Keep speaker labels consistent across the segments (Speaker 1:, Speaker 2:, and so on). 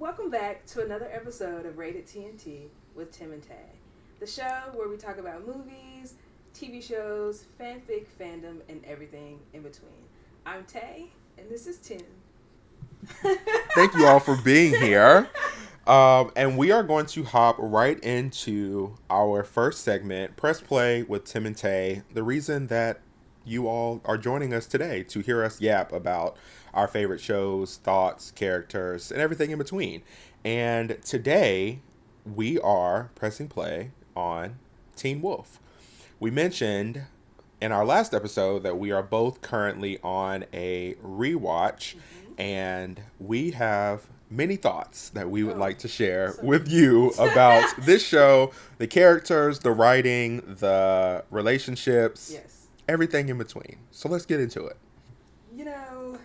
Speaker 1: Welcome back to another episode of Rated TNT with Tim and Tay, the show where we talk about movies, TV shows, fanfic, fandom, and everything in between. I'm Tay, and this is Tim.
Speaker 2: Thank you all for being here. And we are going to hop right into our first segment, Press Play with Tim and Tay. The reason that you all are joining us today to hear us yap about our favorite shows, thoughts, characters, and everything in between. And today we are pressing play on Teen Wolf. We mentioned in our last episode that we are both currently on a rewatch, and we have many thoughts that we would like to share with you about this show, the characters, the writing, the relationships,
Speaker 1: Yes.
Speaker 2: everything in between. So let's get into it.
Speaker 1: You know,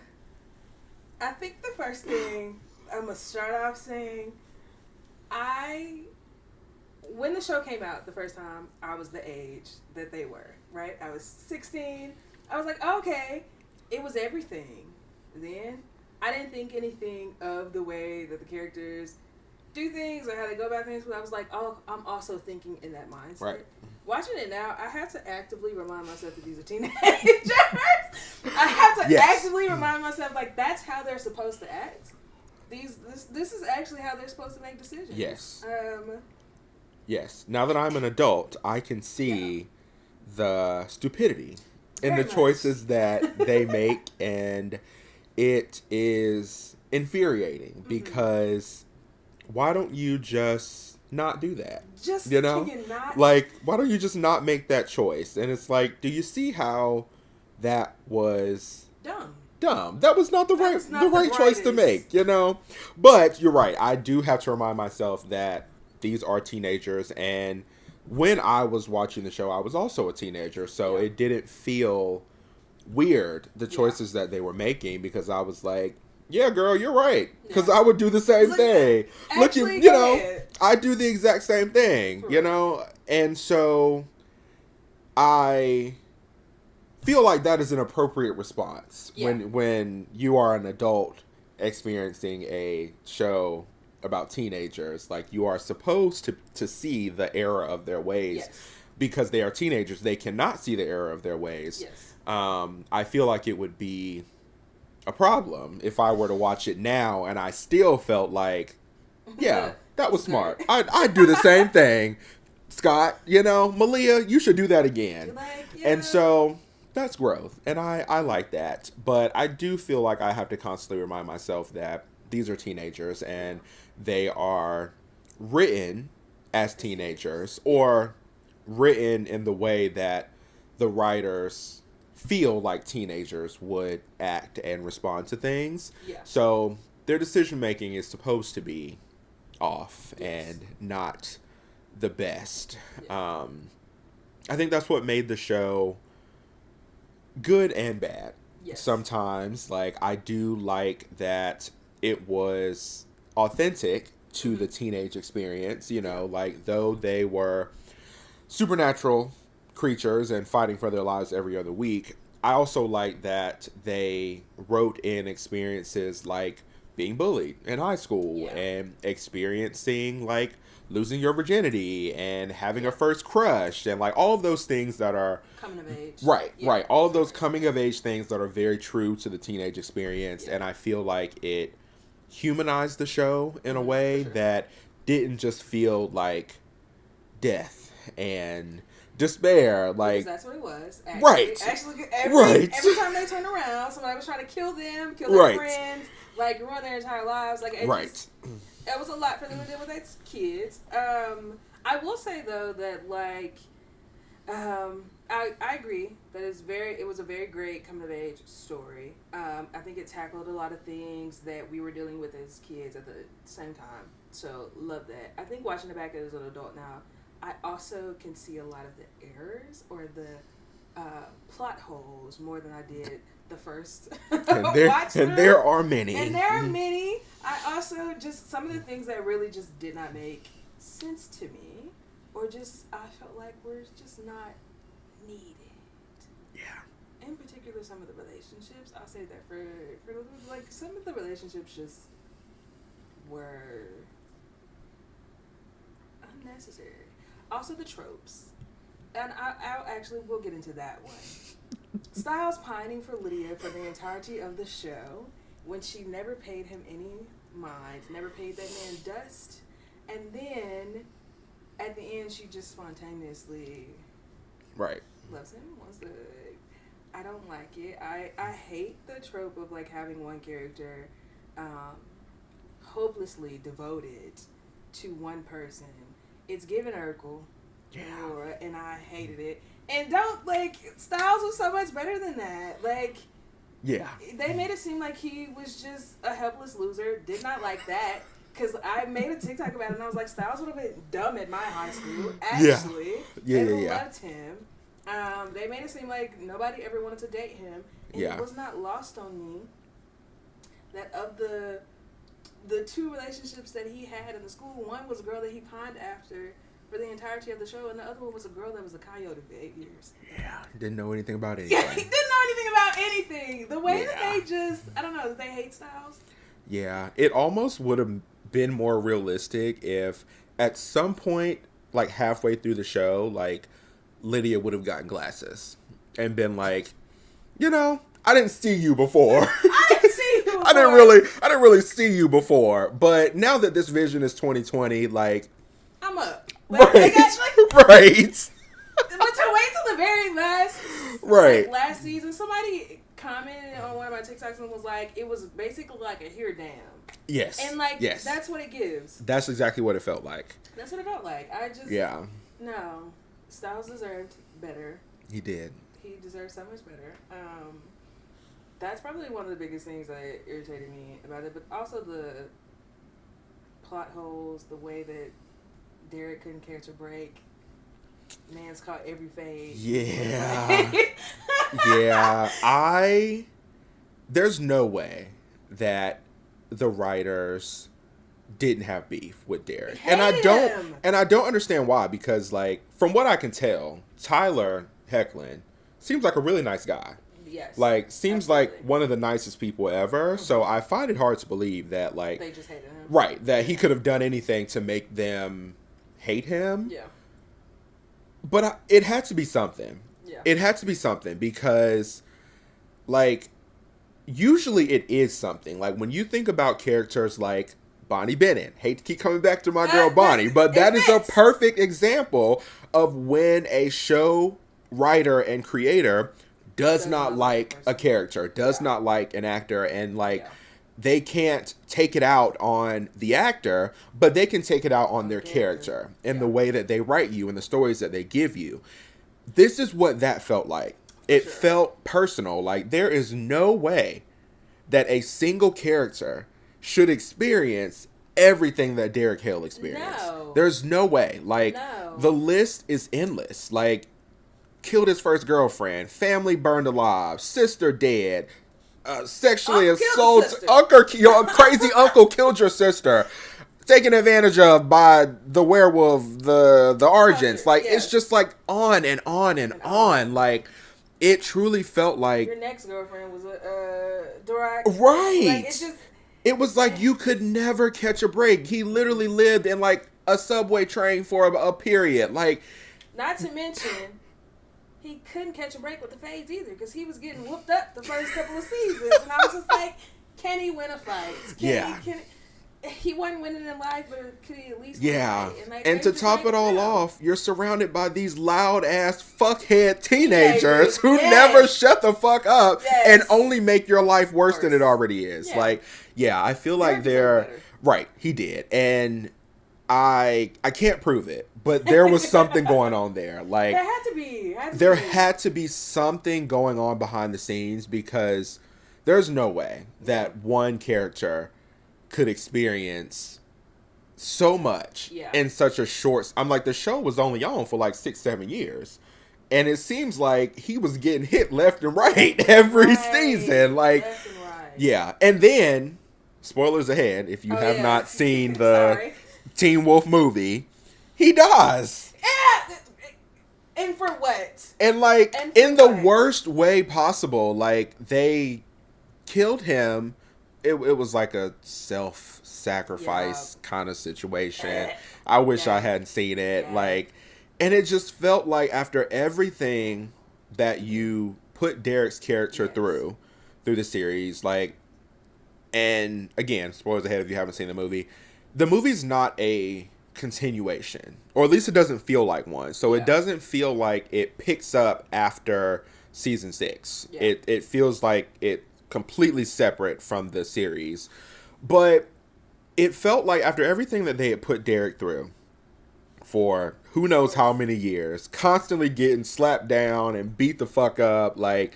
Speaker 1: I think the first thing I'm going to start off saying, when the show came out the first time, I was the age that they were, right? I was 16. I was like, oh, okay, it was everything. Then I didn't think anything of the way that the characters do things or how they go about things, but I was like, oh, I'm also thinking in that mindset.
Speaker 2: Right.
Speaker 1: Watching it now, I have to actively remind myself that these are teenagers. I have to actively remind myself, like, that's how they're supposed to act. This is actually how they're supposed to make decisions.
Speaker 2: Yes. Yes. Now that I'm an adult, I can see the stupidity in the choices that they make, and it is infuriating because why don't you just not do that?
Speaker 1: Just,
Speaker 2: you know,
Speaker 1: can you not?
Speaker 2: Like, why don't you just not make that choice? And it's like, do you see how that was dumb? That was not the right choice to make, you know? But you're right. I do have to remind myself that these are teenagers, and when I was watching the show, I was also a teenager, so it didn't feel weird, the choices that they were making, because I was like, yeah, girl, you're right, because I would do the same thing. Look, you know, I do the exact same thing, you know, and so I feel like that is an appropriate response when you are an adult experiencing a show about teenagers. Like, you are supposed to see the error of their ways, because they are teenagers. They cannot see the error of their ways. I feel like it would be a problem if I were to watch it now and I still felt like, yeah, that was smart. I'd do the same thing, Scott. You know, Malia, you should do that again. And so that's growth, and I like that. But I do feel like I have to constantly remind myself that these are teenagers, and they are written as teenagers, or written in the way that the writers feel like teenagers would act and respond to things. So their decision making is supposed to be off and not the best. I think that's what made the show good and bad. Sometimes, like, I do like that it was authentic to the teenage experience, you know, like, though they were supernatural creatures and fighting for their lives every other week, I also like that they wrote in experiences like being bullied in high school and experiencing, like, losing your virginity and having a first crush, and, like, all of those things that are
Speaker 1: coming of age.
Speaker 2: Right. All of those coming of age things that are very true to the teenage experience. And I feel like it humanized the show in a way that didn't just feel like death and despair, like,
Speaker 1: because that's what it was.
Speaker 2: Actually,
Speaker 1: every time they turned around, somebody was trying to kill them, kill their friends, like, ruin their entire lives. Like, it was a lot for them to deal with as kids. I will say though that, like, I agree that it was a very great coming of age story. I think it tackled a lot of things that we were dealing with as kids at the same time. So love that. I think watching it back as an adult now, I also can see a lot of the errors or the plot holes more than I did the first watch.
Speaker 2: And there are many.
Speaker 1: I also just, some of the things that really just did not make sense to me, or just I felt like were just not needed. Yeah. In particular, some of the relationships. I'll say that for like, some of the relationships just were necessary. Also, the tropes. And we'll get into that one. Styles pining for Lydia for the entirety of the show when she never paid him any mind, never paid that man dust. And then, at the end, she just spontaneously loves him. I don't like it. I hate the trope of, like, having one character hopelessly devoted to one person. It's given Urkel and Laura, and I hated it. And Styles was so much better than that. Like, they made it seem like he was just a helpless loser. Did not like that. Because I made a TikTok about it, and I was like, Styles would have been dumb at my high school, actually. Loved him. They made it seem like nobody ever wanted to date him. And it was not lost on me that of the two relationships that he had in the school, one was a girl that he pined after for the entirety of the show, and the other one was a girl that was a coyote for 8 years.
Speaker 2: Yeah, didn't know anything about anything.
Speaker 1: Yeah, he didn't know anything about anything. The way that they just, I don't know, they hate Styles.
Speaker 2: Yeah, it almost would have been more realistic if at some point, like halfway through the show, like Lydia would have gotten glasses and been like, I didn't see you before.
Speaker 1: I didn't see you before.
Speaker 2: I didn't really see you before. But now that this vision is 2020, like,
Speaker 1: I'm up.
Speaker 2: Right. Right.
Speaker 1: But to wait till the very last season, somebody commented on one of my TikToks and was like, it was basically like a here damn.
Speaker 2: Yes.
Speaker 1: And that's what it gives.
Speaker 2: That's exactly what it felt like.
Speaker 1: That's what it felt like. No. Styles deserved better.
Speaker 2: He did.
Speaker 1: He deserved so much better. That's probably one of the biggest things that irritated me about it, but also the plot holes, the way that Derek couldn't catch a break. Man's caught every fade.
Speaker 2: Yeah. Yeah. There's no way that the writers didn't have beef with Derek. And I don't understand why, because, like, from what I can tell, Tyler Hoechlin seems like a really nice guy.
Speaker 1: Yes.
Speaker 2: Like, seems like one of the nicest people ever. Mm-hmm. So I find it hard to believe that, like,
Speaker 1: they just hated him.
Speaker 2: Right, that he could have done anything to make them hate him.
Speaker 1: Yeah.
Speaker 2: But it had to be something.
Speaker 1: Yeah.
Speaker 2: It had to be something because, like, usually it is something. Like, when you think about characters like Bonnie Bennett, hate to keep coming back to my girl Bonnie, but that is a perfect example of when a show writer and creator does not like a character, does not like an actor, and, like, they can't take it out on the actor, but they can take it out on their character and the way that they write you and the stories that they give you. This is what that felt like. It felt personal. Like, there is no way that a single character should experience everything that Derek Hale experienced. No. There's no way. Like, the list is endless. Like, killed his first girlfriend, family burned alive, sister dead, sexually assaulted, crazy uncle killed your sister, taken advantage of by the werewolf, the Argents. Like, it's just like on and on and on. Like, it truly felt like
Speaker 1: your next girlfriend was a Durac.
Speaker 2: Right.
Speaker 1: Like,
Speaker 2: it was like you could never catch a break. He literally lived in, like, a subway train for a period. Like,
Speaker 1: not to mention, he couldn't catch a break with the fades either, because he was getting whooped up the first couple of seasons, and I was just like, can he win a fight? He wasn't winning in life, but could he at least win a fight?
Speaker 2: And to top it all off, you're surrounded by these loud ass fuckhead teenagers who never shut the fuck up and only make your life worse than it already is. Like, I feel like they're right. He did, and I can't prove it, but there was something going on there. Like,
Speaker 1: there had to be.
Speaker 2: Had to be something going on behind the scenes, because there's no way that one character could experience so much in such a short. I'm like, the show was only on for like 6-7 years, and it seems like he was getting hit left and right every season. Like, and then spoilers ahead if you have not seen the Teen Wolf movie, he dies.
Speaker 1: And for what?
Speaker 2: And, like, in the worst way possible. Like, they killed him. It was like a sacrifice kind of situation. I wish I hadn't seen it. Like, and it just felt like after everything that you put Derek's character through the series, like, and again, spoilers ahead if you haven't seen the movie's not a continuation, or at least it doesn't feel like one. So it doesn't feel like it picks up after season 6. It feels like it completely separate from the series. But it felt like after everything that they had put Derek through for who knows how many years, constantly getting slapped down and beat the fuck up, like,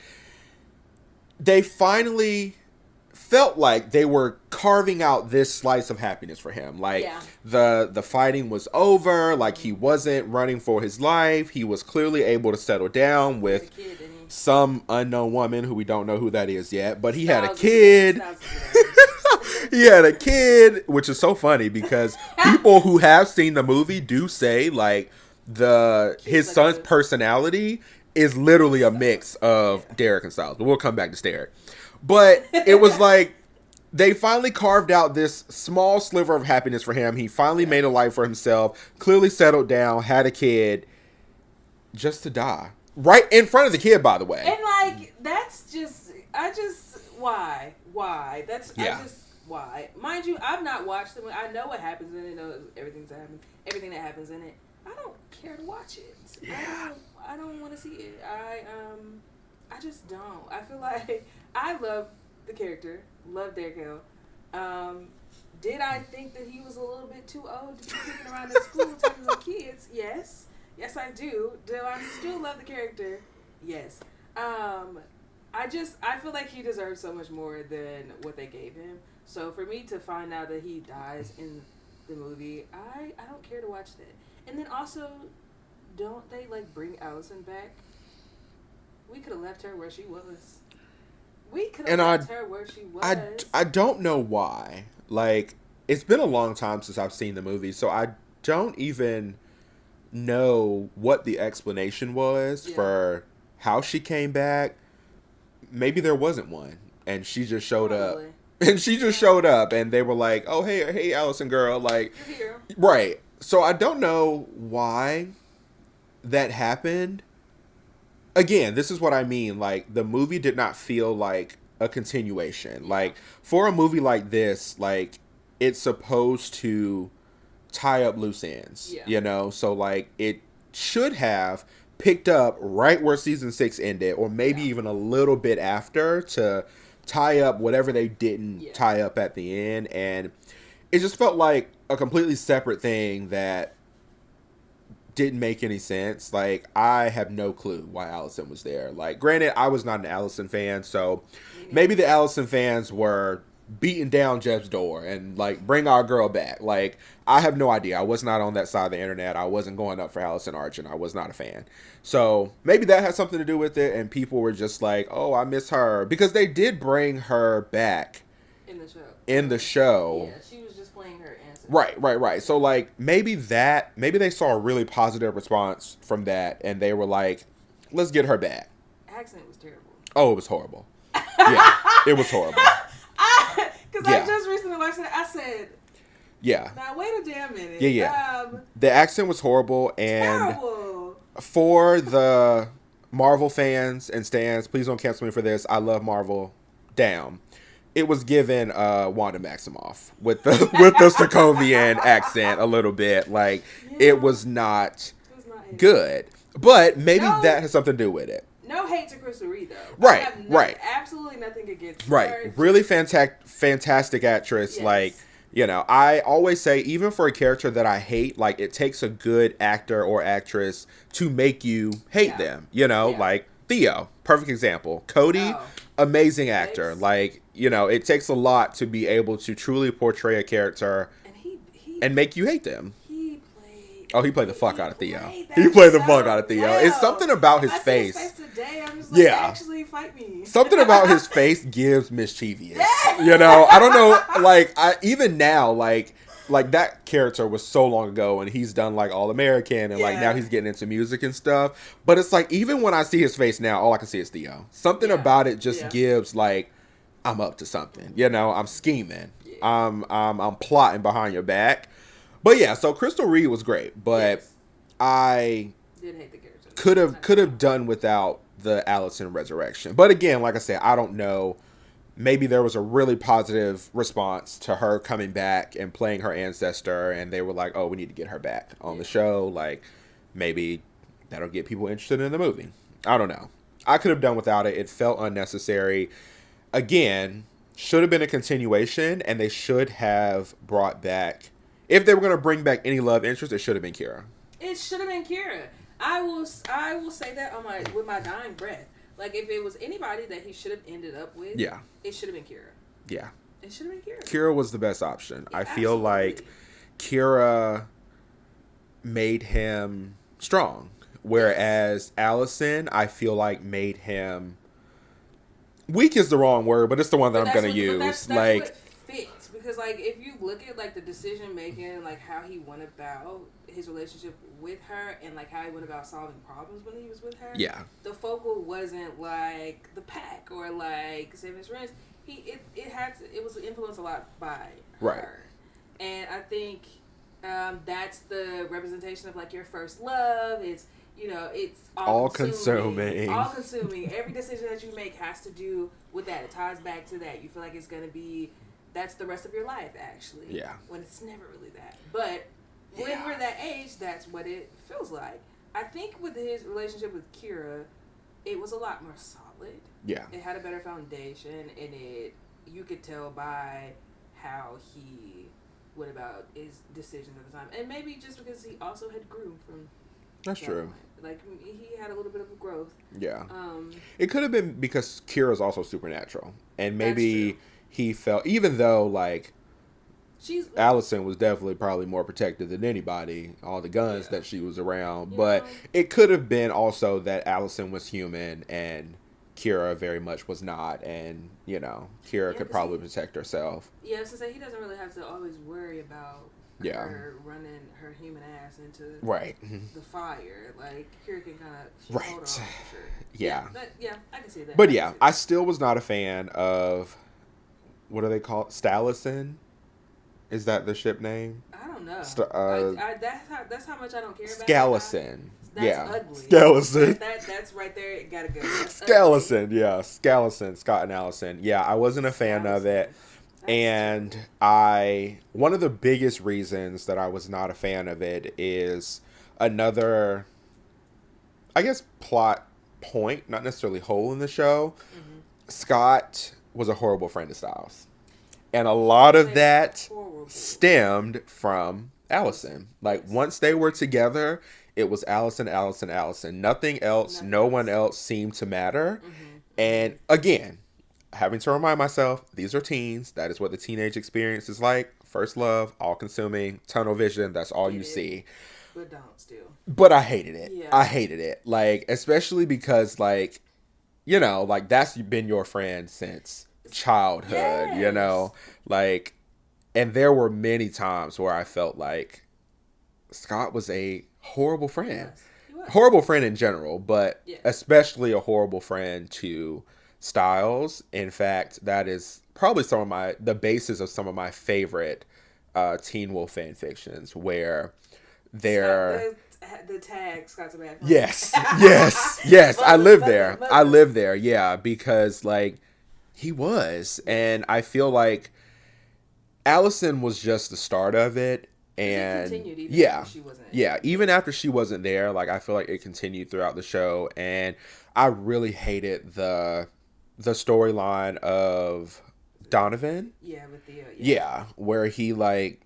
Speaker 2: they finally felt like they were carving out this slice of happiness for him. Like, the fighting was over. Like, he wasn't running for his life. He was clearly able to settle down with some unknown woman who we don't know who that is yet. But he had a kid. He had a kid, which is so funny because people who have seen the movie do say, like, his son's personality is literally a mix of Derek and Styles. But we'll come back to Derek. But it was like they finally carved out this small sliver of happiness for him. He finally made a life for himself, clearly settled down, had a kid, just to die. Right in front of the kid, by the way.
Speaker 1: And, like, that's just, why? Why? Mind you, I've not watched it. I know what happens in it. I know everything that happens in it. I don't care to watch it. Yeah. I don't want to see it. I just don't. I feel like I love the character. Love Derek Hale. Did I think that he was a little bit too old to be kicking around in school talking to kids? Yes. Yes, I do. Do I still love the character? Yes. I feel like he deserves so much more than what they gave him. So for me to find out that he dies in the movie, I don't care to watch that. And then also, don't they, like, bring Allison back? We could have left her where she was.
Speaker 2: I don't know why. Like, it's been a long time since I've seen the movie, so I don't even know what the explanation was for how she came back. Maybe there wasn't one, and she just showed up. And she just showed up, and they were like, "Oh, hey, Allison girl," like,
Speaker 1: you're here.
Speaker 2: Right. So I don't know why that happened. Again, this is what I mean. Like, the movie did not feel like a continuation. Like, for a movie like this, like, it's supposed to tie up loose ends, you know? So, like, it should have picked up right where season 6 ended, or maybe even a little bit after, to tie up whatever they didn't tie up at the end. And it just felt like a completely separate thing that didn't make any sense. Like, I have no clue why Allison was there. Like, granted, I was not an Allison fan, so maybe the Allison fans were beating down Jeff's door and, like, bring our girl back. Like, I have no idea. I was not on that side of the internet. I wasn't going up for Allison Archer. I was not a fan. So maybe that had something to do with it, and people were just like, oh, I miss her. Because they did bring her back in the show.
Speaker 1: Yeah, she was just playing her ancestor.
Speaker 2: Right. So, like, maybe they saw a really positive response from that, and they were like, let's get her back.
Speaker 1: Accent was terrible.
Speaker 2: Oh, it was horrible. Yeah, it was horrible.
Speaker 1: Because I just recently watched it. I said, now wait a damn minute.
Speaker 2: Yeah. The accent was horrible, and
Speaker 1: terrible.
Speaker 2: For the Marvel fans and stans, please don't cancel me for this. I love Marvel. Damn. It was given Wanda Maximoff with the Sokovian accent a little bit. Like, it was not good. But maybe that has something to do with it.
Speaker 1: No hate to Crystal Reed, though.
Speaker 2: Right.
Speaker 1: Absolutely nothing against her.
Speaker 2: Right. Really fantastic actress. Yes. Like, you know, I always say, even for a character that I hate, like, it takes a good actor or actress to make you hate them. You know, like Theo, perfect example. Cody, amazing actor. Thanks. Like, you know, it takes a lot to be able to truly portray a character and make you hate them. He played the fuck out of Theo. He played the fuck out of Theo. Well, it's something about his face.
Speaker 1: His face today. I'm just like, actually fight me.
Speaker 2: Something about his face gives mischievous. You know, I don't know. Like, even now, like that character was so long ago, and he's done like All American, and like now he's getting into music and stuff. But it's like, even when I see his face now, all I can see is Theo. Something about it just gives like, I'm up to something. You know, I'm scheming. I'm plotting behind your back. But yeah, so Crystal Reed was great, but yes. I
Speaker 1: did hate the character.
Speaker 2: Could have done without the Allison resurrection. But again, like I said, I don't know. Maybe there was a really positive response to her coming back and playing her ancestor, and they were like, "Oh, we need to get her back on the show." Like, maybe that'll get people interested in the movie. I don't know. I could have done without it. It felt unnecessary. Again, should have been a continuation, and they should have brought back. If they were going to bring back any love interest, it should have been Kira.
Speaker 1: It should have been Kira. I will say that with my dying breath. Like, if it was anybody that he should have ended up with, it should have been Kira.
Speaker 2: Yeah.
Speaker 1: It should have been Kira.
Speaker 2: Kira was the best option.
Speaker 1: Yeah,
Speaker 2: I feel like Kira made him strong, whereas Allison, I feel like, made him weak is the wrong word, but it's the one that I'm going to use.
Speaker 1: That's
Speaker 2: like,
Speaker 1: what fits. Because, like, if you look at, like, the decision making, like, how he went about his relationship with her and, like, how he went about solving problems when he was with her.
Speaker 2: Yeah.
Speaker 1: The focal wasn't, like, the pack or, like, saving his friends. It was influenced a lot by her. And I think that's the representation of, like, your first love. It's, you know, it's all consuming. All consuming. Every decision that you make has to do with that. It ties back to that. You feel like it's going to be, that's the rest of your life, actually.
Speaker 2: Yeah.
Speaker 1: When it's never really that. But when we're that age, that's what it feels like. I think with his relationship with Kira, it was a lot more solid.
Speaker 2: Yeah.
Speaker 1: It had a better foundation, and you could tell by how he went about his decisions at the time. And maybe just because he also had grew from
Speaker 2: That's true.
Speaker 1: Like, he had a little bit of a growth.
Speaker 2: Yeah. It could have been because Kira's also supernatural. And maybe he felt, even though, like, Allison was definitely probably more protected than anybody, all the guns that she was around. But it could have been also that Allison was human and Kira very much was not. And, you know, Kira could probably protect herself.
Speaker 1: Yeah, I was going to say, he doesn't really have to always worry about her running her human ass into the fire. Like, Kira can kind of hold on for sure.
Speaker 2: Yeah.
Speaker 1: I can see that.
Speaker 2: But I still was not a fan of, what do they call it? Stallison? Is that the ship name?
Speaker 1: I don't know. That's how much I don't care about
Speaker 2: Skallison.
Speaker 1: That's ugly.
Speaker 2: Skallison.
Speaker 1: That's right there. It gotta go.
Speaker 2: Skallison, yeah. Skallison, Scott and Allison. Yeah, I wasn't a fan of it. And one of the biggest reasons that I was not a fan of it is another, I guess, plot point, not necessarily hole in the show. Mm-hmm. Scott was a horrible friend of Styles. And a lot of that stemmed from Allison. Like, once they were together, it was Allison. Nothing else, no one else seemed to matter. Mm-hmm. And again, having to remind myself, these are teens. That is what the teenage experience is like. First love, all consuming, tunnel vision. That's all you see.
Speaker 1: But don't still.
Speaker 2: But I hated it.
Speaker 1: Yeah.
Speaker 2: I hated it. Like, especially because, like, you know, like, that's been your friend since childhood, you know? Like, and there were many times where I felt like Scott was a horrible friend. He was. Horrible friend in general, but especially a horrible friend to Styles. In fact, that is probably the basis of some of my favorite Teen Wolf fan fictions, where they're
Speaker 1: the tag Scott's a bad friend.
Speaker 2: Yes. I live there. Yeah, because, like, he was, and I feel like Allison was just the start of it. And
Speaker 1: it continued even after she wasn't.
Speaker 2: Yeah, even after she wasn't there, like, I feel like it continued throughout the show, and I really hated the storyline of Donovan.
Speaker 1: Yeah, with the
Speaker 2: where he, like,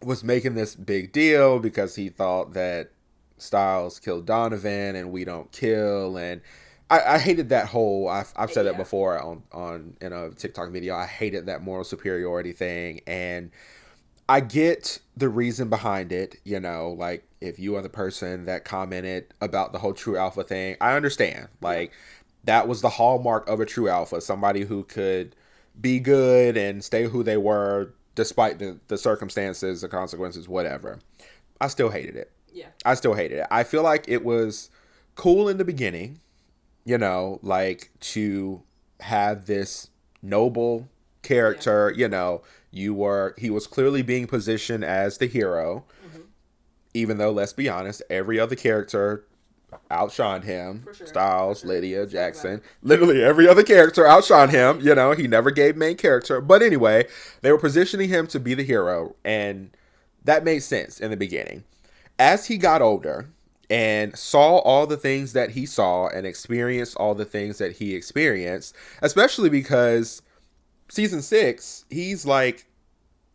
Speaker 2: was making this big deal because he thought that Styles killed Donovan and we don't kill, and I hated that whole. I've said that before on in a TikTok video. I hated that moral superiority thing, and I get the reason behind it. You know, like, if you are the person that commented about the whole true alpha thing, I understand. Like, that was the hallmark of a true alpha, somebody who could be good and stay who they were despite the circumstances, the consequences, whatever. I still hated it.
Speaker 1: Yeah.
Speaker 2: I still hated it. I feel like it was cool in the beginning, you know, like, to have this noble character, you know, He was clearly being positioned as the hero, even though, let's be honest, every other character outshined him. Sure. Styles, Lydia, Jackson, literally every other character outshined him. You know, he never gave main character. But anyway, they were positioning him to be the hero, and that made sense in the beginning. As he got older and saw all the things that he saw and experienced all the things that he experienced, especially because season 6, he's like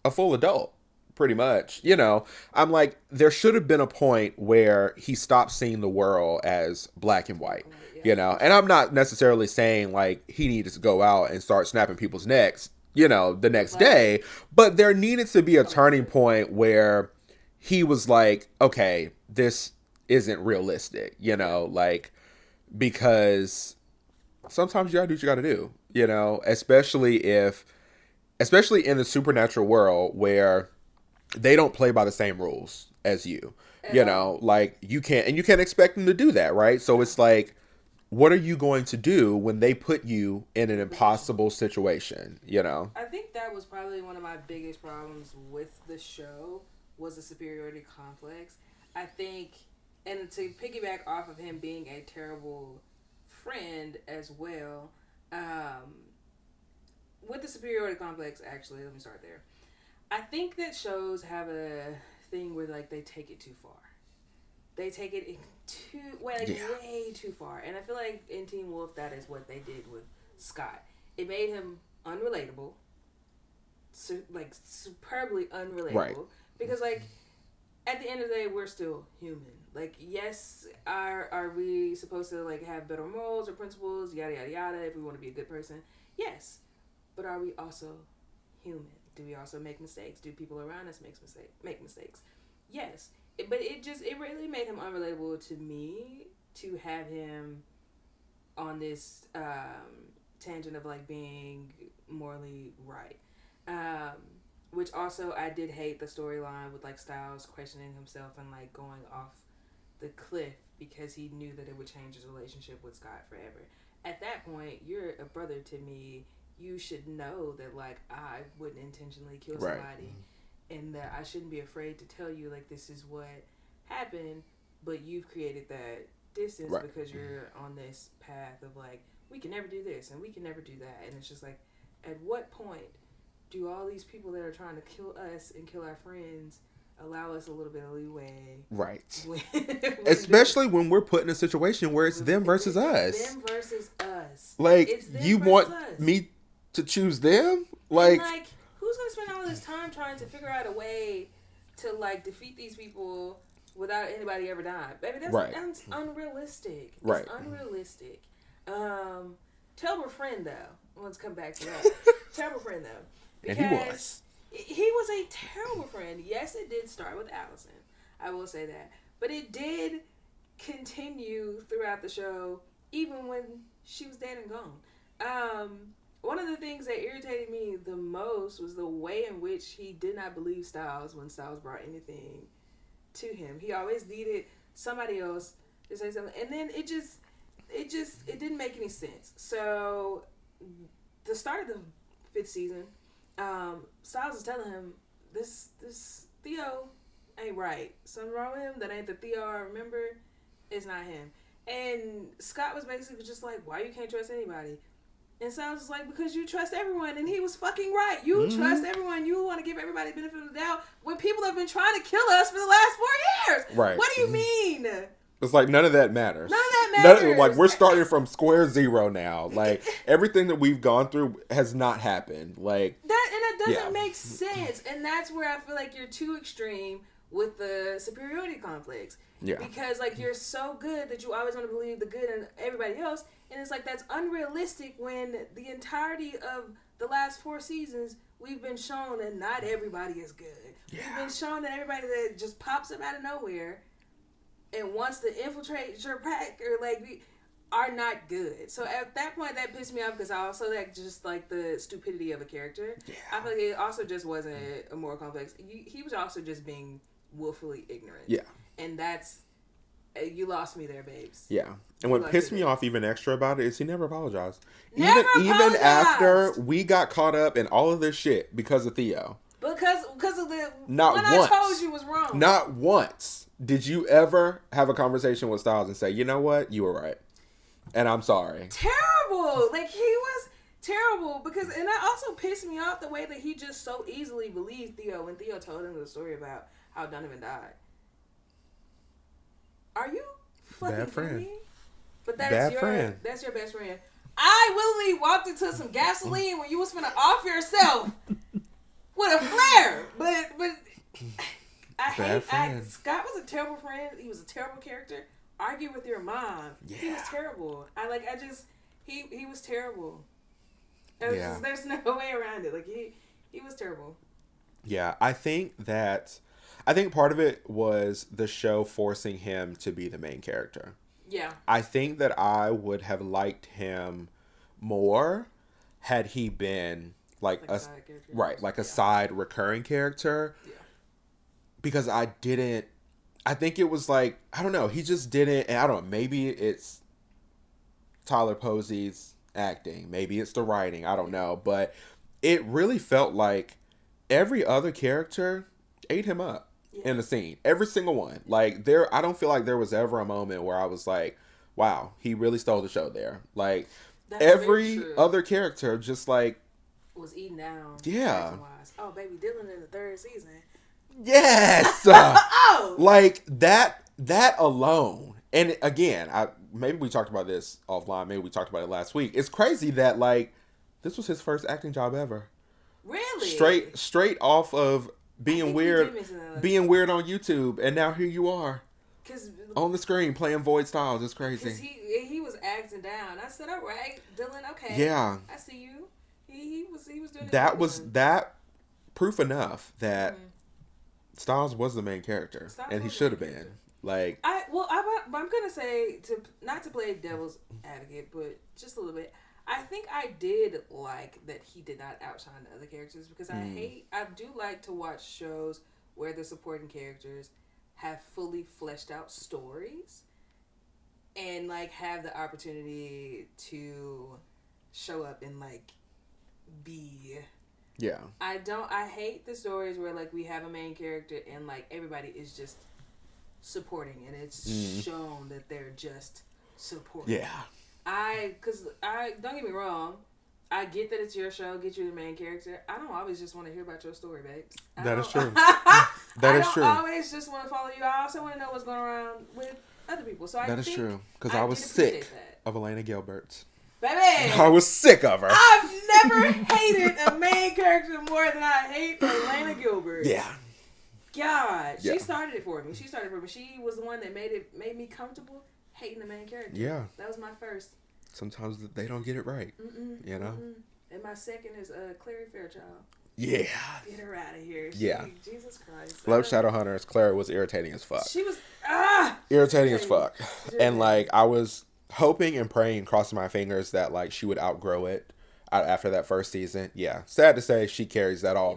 Speaker 2: a full adult. Pretty much, you know, I'm like, there should have been a point where he stopped seeing the world as black and white, you know, and I'm not necessarily saying like he needed to go out and start snapping people's necks, you know, the next day, but there needed to be a turning point where he was like, okay, this isn't realistic, you know, like, because sometimes you gotta do what you gotta do, you know, especially in the supernatural world where they don't play by the same rules as you. You know, like you can't expect them to do that, right? So it's like, what are you going to do when they put you in an impossible situation, you know?
Speaker 1: I think that was probably one of my biggest problems with the show was the superiority complex. I think, and to piggyback off of him being a terrible friend as well, with the superiority complex, actually, let me start there. I think that shows have a thing where like they take it too far. They take it way too far. And I feel like in Teen Wolf, that is what they did with Scott. It made him unrelatable. Superbly unrelatable. Right. Because like at the end of the day, we're still human. Like, yes, are we supposed to like have better morals or principles, yada yada yada, if we want to be a good person? Yes. But are we also human? Do we also make mistakes? Do people around us make mistakes? Yes. But it really made him unrelatable to me to have him on this tangent of like being morally right. Which also I did hate the storyline with like Styles questioning himself and like going off the cliff because he knew that it would change his relationship with Scott forever. At that point, you're a brother to me. You should know that like I wouldn't intentionally kill somebody, right. And that I shouldn't be afraid to tell you like this is what happened, but you've created that distance right. Because you're on this path of like we can never do this and we can never do that, and it's just like at what point do all these people that are trying to kill us and kill our friends allow us a little bit of leeway?
Speaker 2: Right. Especially when we're put in a situation where it's them versus us.
Speaker 1: Them versus us.
Speaker 2: Like you want me to choose them?
Speaker 1: Like who's gonna spend all this time trying to figure out a way to like defeat these people without anybody ever dying? Baby, that's unrealistic.
Speaker 2: Right.
Speaker 1: It's unrealistic. Terrible friend though. Let's come back to that. Terrible friend though. Because he was a terrible friend. Yes, it did start with Allison. I will say that. But it did continue throughout the show, even when she was dead and gone. One of the things that irritated me the most was the way in which he did not believe Styles when Styles brought anything to him. He always needed somebody else to say something. And then it didn't make any sense. So the start of the 5th season, Styles is telling him, this Theo ain't right. Something wrong with him. That ain't the Theo I remember. It's not him. And Scott was basically just like, why you can't trust anybody? And Styles was like, because you trust everyone. And he was fucking right. You trust everyone. You want to give everybody the benefit of the doubt when people have been trying to kill us for the last 4 years.
Speaker 2: Right.
Speaker 1: What do you mean?
Speaker 2: It's like none of that matters. Like we're starting from square zero now. Like everything that we've gone through has not happened. Like
Speaker 1: that doesn't make sense. And that's where I feel like you're too extreme with the superiority complex.
Speaker 2: Yeah.
Speaker 1: Because like you're so good that you always want to believe the good in everybody else, and it's like that's unrealistic when the entirety of the last 4 seasons we've been shown that not everybody is good. Yeah. We've been shown that everybody that just pops up out of nowhere and wants to infiltrate your pack or like are not good. So at that point that pissed me off because I also like just like the stupidity of a character. Yeah. I feel like it also just wasn't a moral complex. He was also just being willfully ignorant.
Speaker 2: Yeah.
Speaker 1: And that's You lost me there, babes.
Speaker 2: Yeah. And what pissed me off even extra about it is he never apologized.
Speaker 1: Never
Speaker 2: even after we got caught up in all of this shit because of Theo.
Speaker 1: Because of the
Speaker 2: not
Speaker 1: when
Speaker 2: once,
Speaker 1: I told you was wrong.
Speaker 2: Not once did you ever have a conversation with Styles and say, you know what, you were right, and I'm sorry.
Speaker 1: Terrible. Like, he was terrible and that also pissed me off the way that he just so easily believed Theo when Theo told him the story about how Donovan died. Are you fucking
Speaker 2: bad friend?
Speaker 1: Me? But that's
Speaker 2: bad friend.
Speaker 1: That's your best friend. I willingly walked into some gasoline when you was finna off yourself with a flare. But Scott was a terrible friend. He was a terrible character. Argue with your mom. Yeah. He was terrible. He was terrible. There's no way around it. Like, he was terrible.
Speaker 2: Yeah, I think part of it was the show forcing him to be the main character.
Speaker 1: Yeah.
Speaker 2: I think that I would have liked him more had he been like a side recurring character. Yeah. Because I think it was like, I don't know, he just didn't, and I don't know, maybe it's Tyler Posey's acting, maybe it's the writing, I don't know, but it really felt like every other character ate him up. In the scene, every single one. Like, I don't feel like there was ever a moment where I was like, wow, he really stole the show there. Like, that's every other character just like
Speaker 1: was eaten down.
Speaker 2: Yeah.
Speaker 1: Oh, baby, Dylan in the 3rd season.
Speaker 2: Yes. Like that alone. And again, maybe we talked about this offline. Maybe we talked about it last week. It's crazy that like this was his first acting job ever.
Speaker 1: Really?
Speaker 2: Straight off of being weird on YouTube, and now here you are on the screen playing Void Styles. It's crazy.
Speaker 1: Because he was acting down. I said, all right, Dylan, okay.
Speaker 2: Yeah.
Speaker 1: I see you. He was doing it.
Speaker 2: That proof enough that Styles was the main character, and he should have been. Like,
Speaker 1: I'm gonna say, not to play devil's advocate, but just a little bit. I think I did like that he did not outshine the other characters, because I do like to watch shows where the supporting characters have fully fleshed out stories and like have the opportunity to show up and like be.
Speaker 2: Yeah.
Speaker 1: I hate the stories where like we have a main character and like everybody is just supporting and it's shown that they're just supporting.
Speaker 2: Yeah.
Speaker 1: Don't get me wrong, I get that it's your show, get you the main character. I don't always just want to hear about your story, babes.
Speaker 2: That is true.
Speaker 1: I don't always just want to follow you. I also want to know what's going around with other people. So that is true.
Speaker 2: Because I was sick of Elena Gilbert.
Speaker 1: Baby!
Speaker 2: I was sick of her.
Speaker 1: I've never hated a main character more than I hate Elena Gilbert.
Speaker 2: Yeah.
Speaker 1: God. Yeah. She started it for me. She was the one that made me comfortable hating the main character.
Speaker 2: Yeah.
Speaker 1: That was my first.
Speaker 2: Sometimes they don't get it right. You know?
Speaker 1: And my second is Clary Fairchild.
Speaker 2: Yeah.
Speaker 1: Get her out of here. Jesus Christ.
Speaker 2: Love Shadowhunters. Claire was irritating as fuck.
Speaker 1: She was
Speaker 2: irritating as fuck. And like I was hoping and praying, crossing my fingers that like she would outgrow it after that first season. Yeah. Sad to say, she carries that all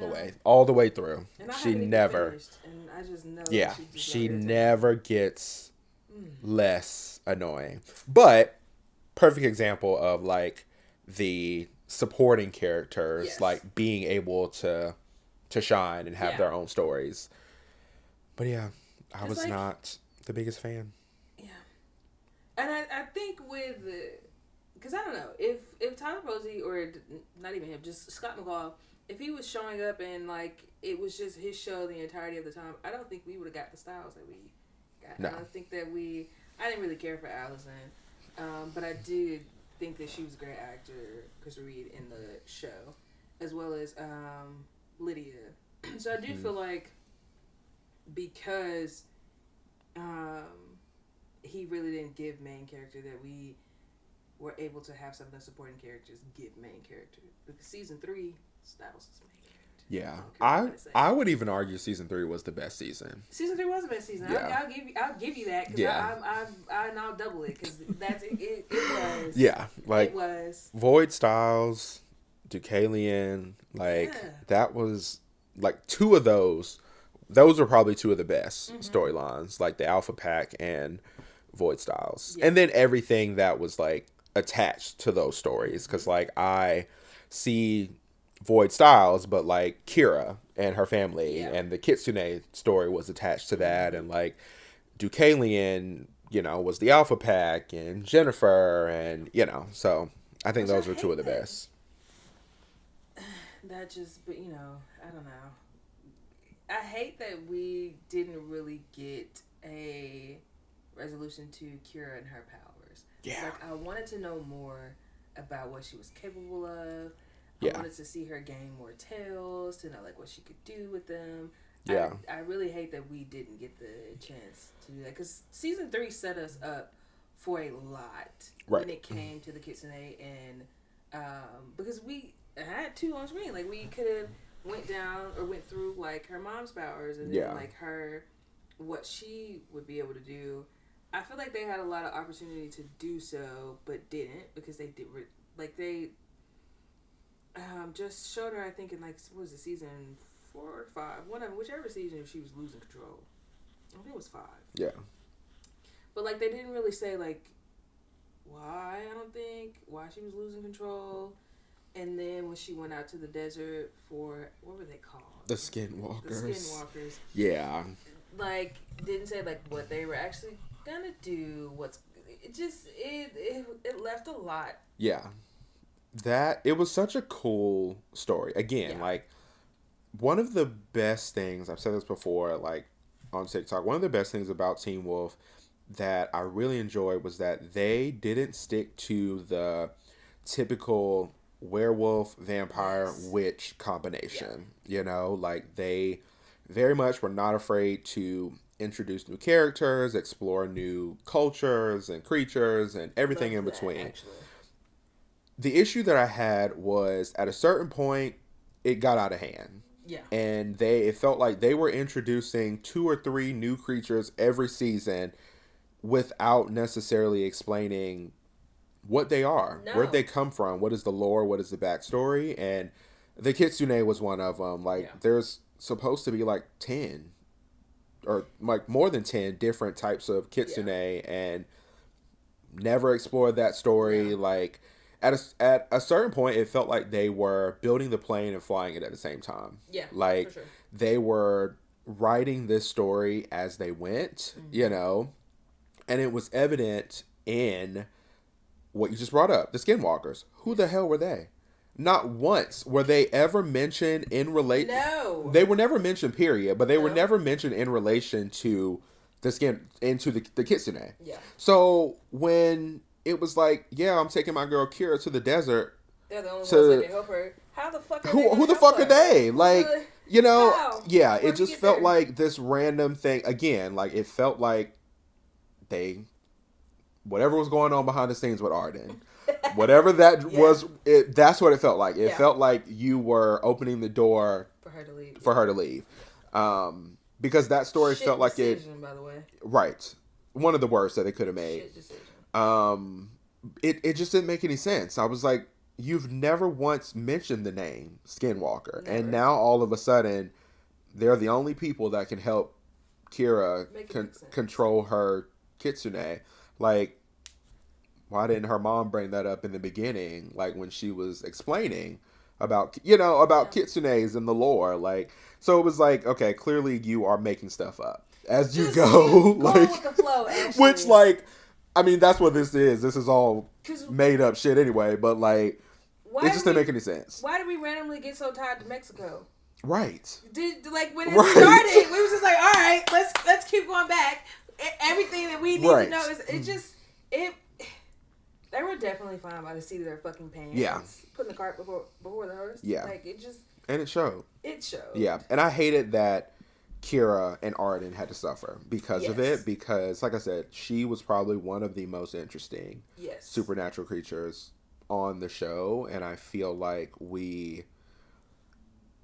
Speaker 2: the way through.
Speaker 1: And
Speaker 2: she never.
Speaker 1: Finished, and I just know.
Speaker 2: Yeah. She never gets less annoying. But perfect example of like the supporting characters like being able to shine and have their own stories. But yeah, I was not the biggest fan.
Speaker 1: Yeah. And I think because I don't know, if Tyler Posey, or not even him, just Scott McCall, if he was showing up and like it was just his show the entirety of the time, I don't think we would have got the styles that we got. No. I don't think that I didn't really care for Allison. But I did think that she was a great actor, Chris Reed, in the show, as well as Lydia. So I do feel like because he really didn't give main character, that we were able to have some of the supporting characters give main character. Because season 3, Styles is main character.
Speaker 2: Yeah, I would even argue season 3 was the best season.
Speaker 1: Season 3 was the best season. Yeah. I'll give you that. Cause I'll double it, because that's it was.
Speaker 2: Yeah, like
Speaker 1: it was.
Speaker 2: Void Styles, Deucalion, that was like two of those. Those were probably two of the best storylines, like the Alpha Pack and Void Styles. Yeah. And then everything that was like attached to those stories. Because like I see Void Styles, but like Kira and her family and the Kitsune story was attached to that. And like Deucalion, was the Alpha Pack and Jennifer and, so I think those are two of the best.
Speaker 1: That just, but I don't know. I hate that we didn't really get a resolution to Kira and her powers.
Speaker 2: Yeah.
Speaker 1: Like, I wanted to know more about what she was capable of. I wanted to see her gain more tails, to know, like, what she could do with them.
Speaker 2: Yeah.
Speaker 1: I really hate that we didn't get the chance to do that. Because Season 3 set us up for a lot when it came to the Kitsune. And because we had two on screen. Like, we could have went through, like, her mom's powers and then, like, what she would be able to do. I feel like they had a lot of opportunity to do so, but didn't, because they did, they just showed her, I think, in, like, what was it, season 4 or 5? Whichever season she was losing control. I think it was 5.
Speaker 2: Yeah.
Speaker 1: But, like, they didn't really say, like, why she was losing control. And then when she went out to the desert for, what were they called?
Speaker 2: The Skinwalkers.
Speaker 1: The Skinwalkers.
Speaker 2: Yeah.
Speaker 1: Like, didn't say, like, what they were actually gonna do. It left a lot.
Speaker 2: Yeah. It was such a cool story. Again, like, one of the best things, I've said this before, like, on TikTok, one of the best things about Teen Wolf that I really enjoyed was that they didn't stick to the typical werewolf, vampire, witch combination. Like, they very much were not afraid to introduce new characters, explore new cultures and creatures and everything in between. The issue that I had was, at a certain point, it got out of hand.
Speaker 1: Yeah.
Speaker 2: And it felt like they were introducing 2 or 3 new creatures every season without necessarily explaining what they are, where'd they come from, what is the lore, what is the backstory. And the Kitsune was one of them. Like, there's supposed to be like 10 or like more than 10 different types of Kitsune, and never explored that story. Like, at a certain point, it felt like they were building the plane and flying it at the same time.
Speaker 1: Yeah,
Speaker 2: like,
Speaker 1: for sure.
Speaker 2: They were writing this story as they went, and it was evident in what you just brought up, the Skinwalkers. Who the hell were they? Not once were they ever mentioned in relation.
Speaker 1: No,
Speaker 2: they were never mentioned. Period. But they were never mentioned in relation to the Kitsune.
Speaker 1: Yeah.
Speaker 2: So when it was like, I'm taking my girl Kira to the desert.
Speaker 1: They're the only ones that can help her. How the fuck?
Speaker 2: Who the fuck are they? Like,
Speaker 1: how?
Speaker 2: It just felt like this random thing. Again, like, it felt like whatever was going on behind the scenes with Arden, whatever that was, that's what it felt like. It felt like you were opening the door
Speaker 1: for her to leave.
Speaker 2: Because that story felt like
Speaker 1: decision, by the way.
Speaker 2: Right. One of the worst that they could have made.
Speaker 1: Shit decision.
Speaker 2: It just didn't make any sense. I was like, you've never once mentioned the name Skinwalker. Never. And now all of a sudden, they're the only people that can help Kira control her Kitsune. Like, why didn't her mom bring that up in the beginning? Like, when she was explaining about Kitsunes and the lore. Like, so it was like, okay, clearly you are making stuff up as you go. Like,
Speaker 1: with the flow, actually.
Speaker 2: Which, like, I mean, that's what this is. This is all made up shit anyway. But, like, it just didn't make any sense.
Speaker 1: Why did we randomly get so tied to Mexico?
Speaker 2: Right.
Speaker 1: When it started, we was just like, all right, let's keep going back. Everything that we need to know is they were definitely fine by the seat of their fucking pants.
Speaker 2: Yeah.
Speaker 1: Putting the cart before the hearse.
Speaker 2: Yeah.
Speaker 1: Like, it just.
Speaker 2: And it showed.
Speaker 1: Yeah.
Speaker 2: And I hated that Kira and Arden had to suffer because of it. Because, like I said, she was probably one of the most interesting supernatural creatures on the show. And I feel like we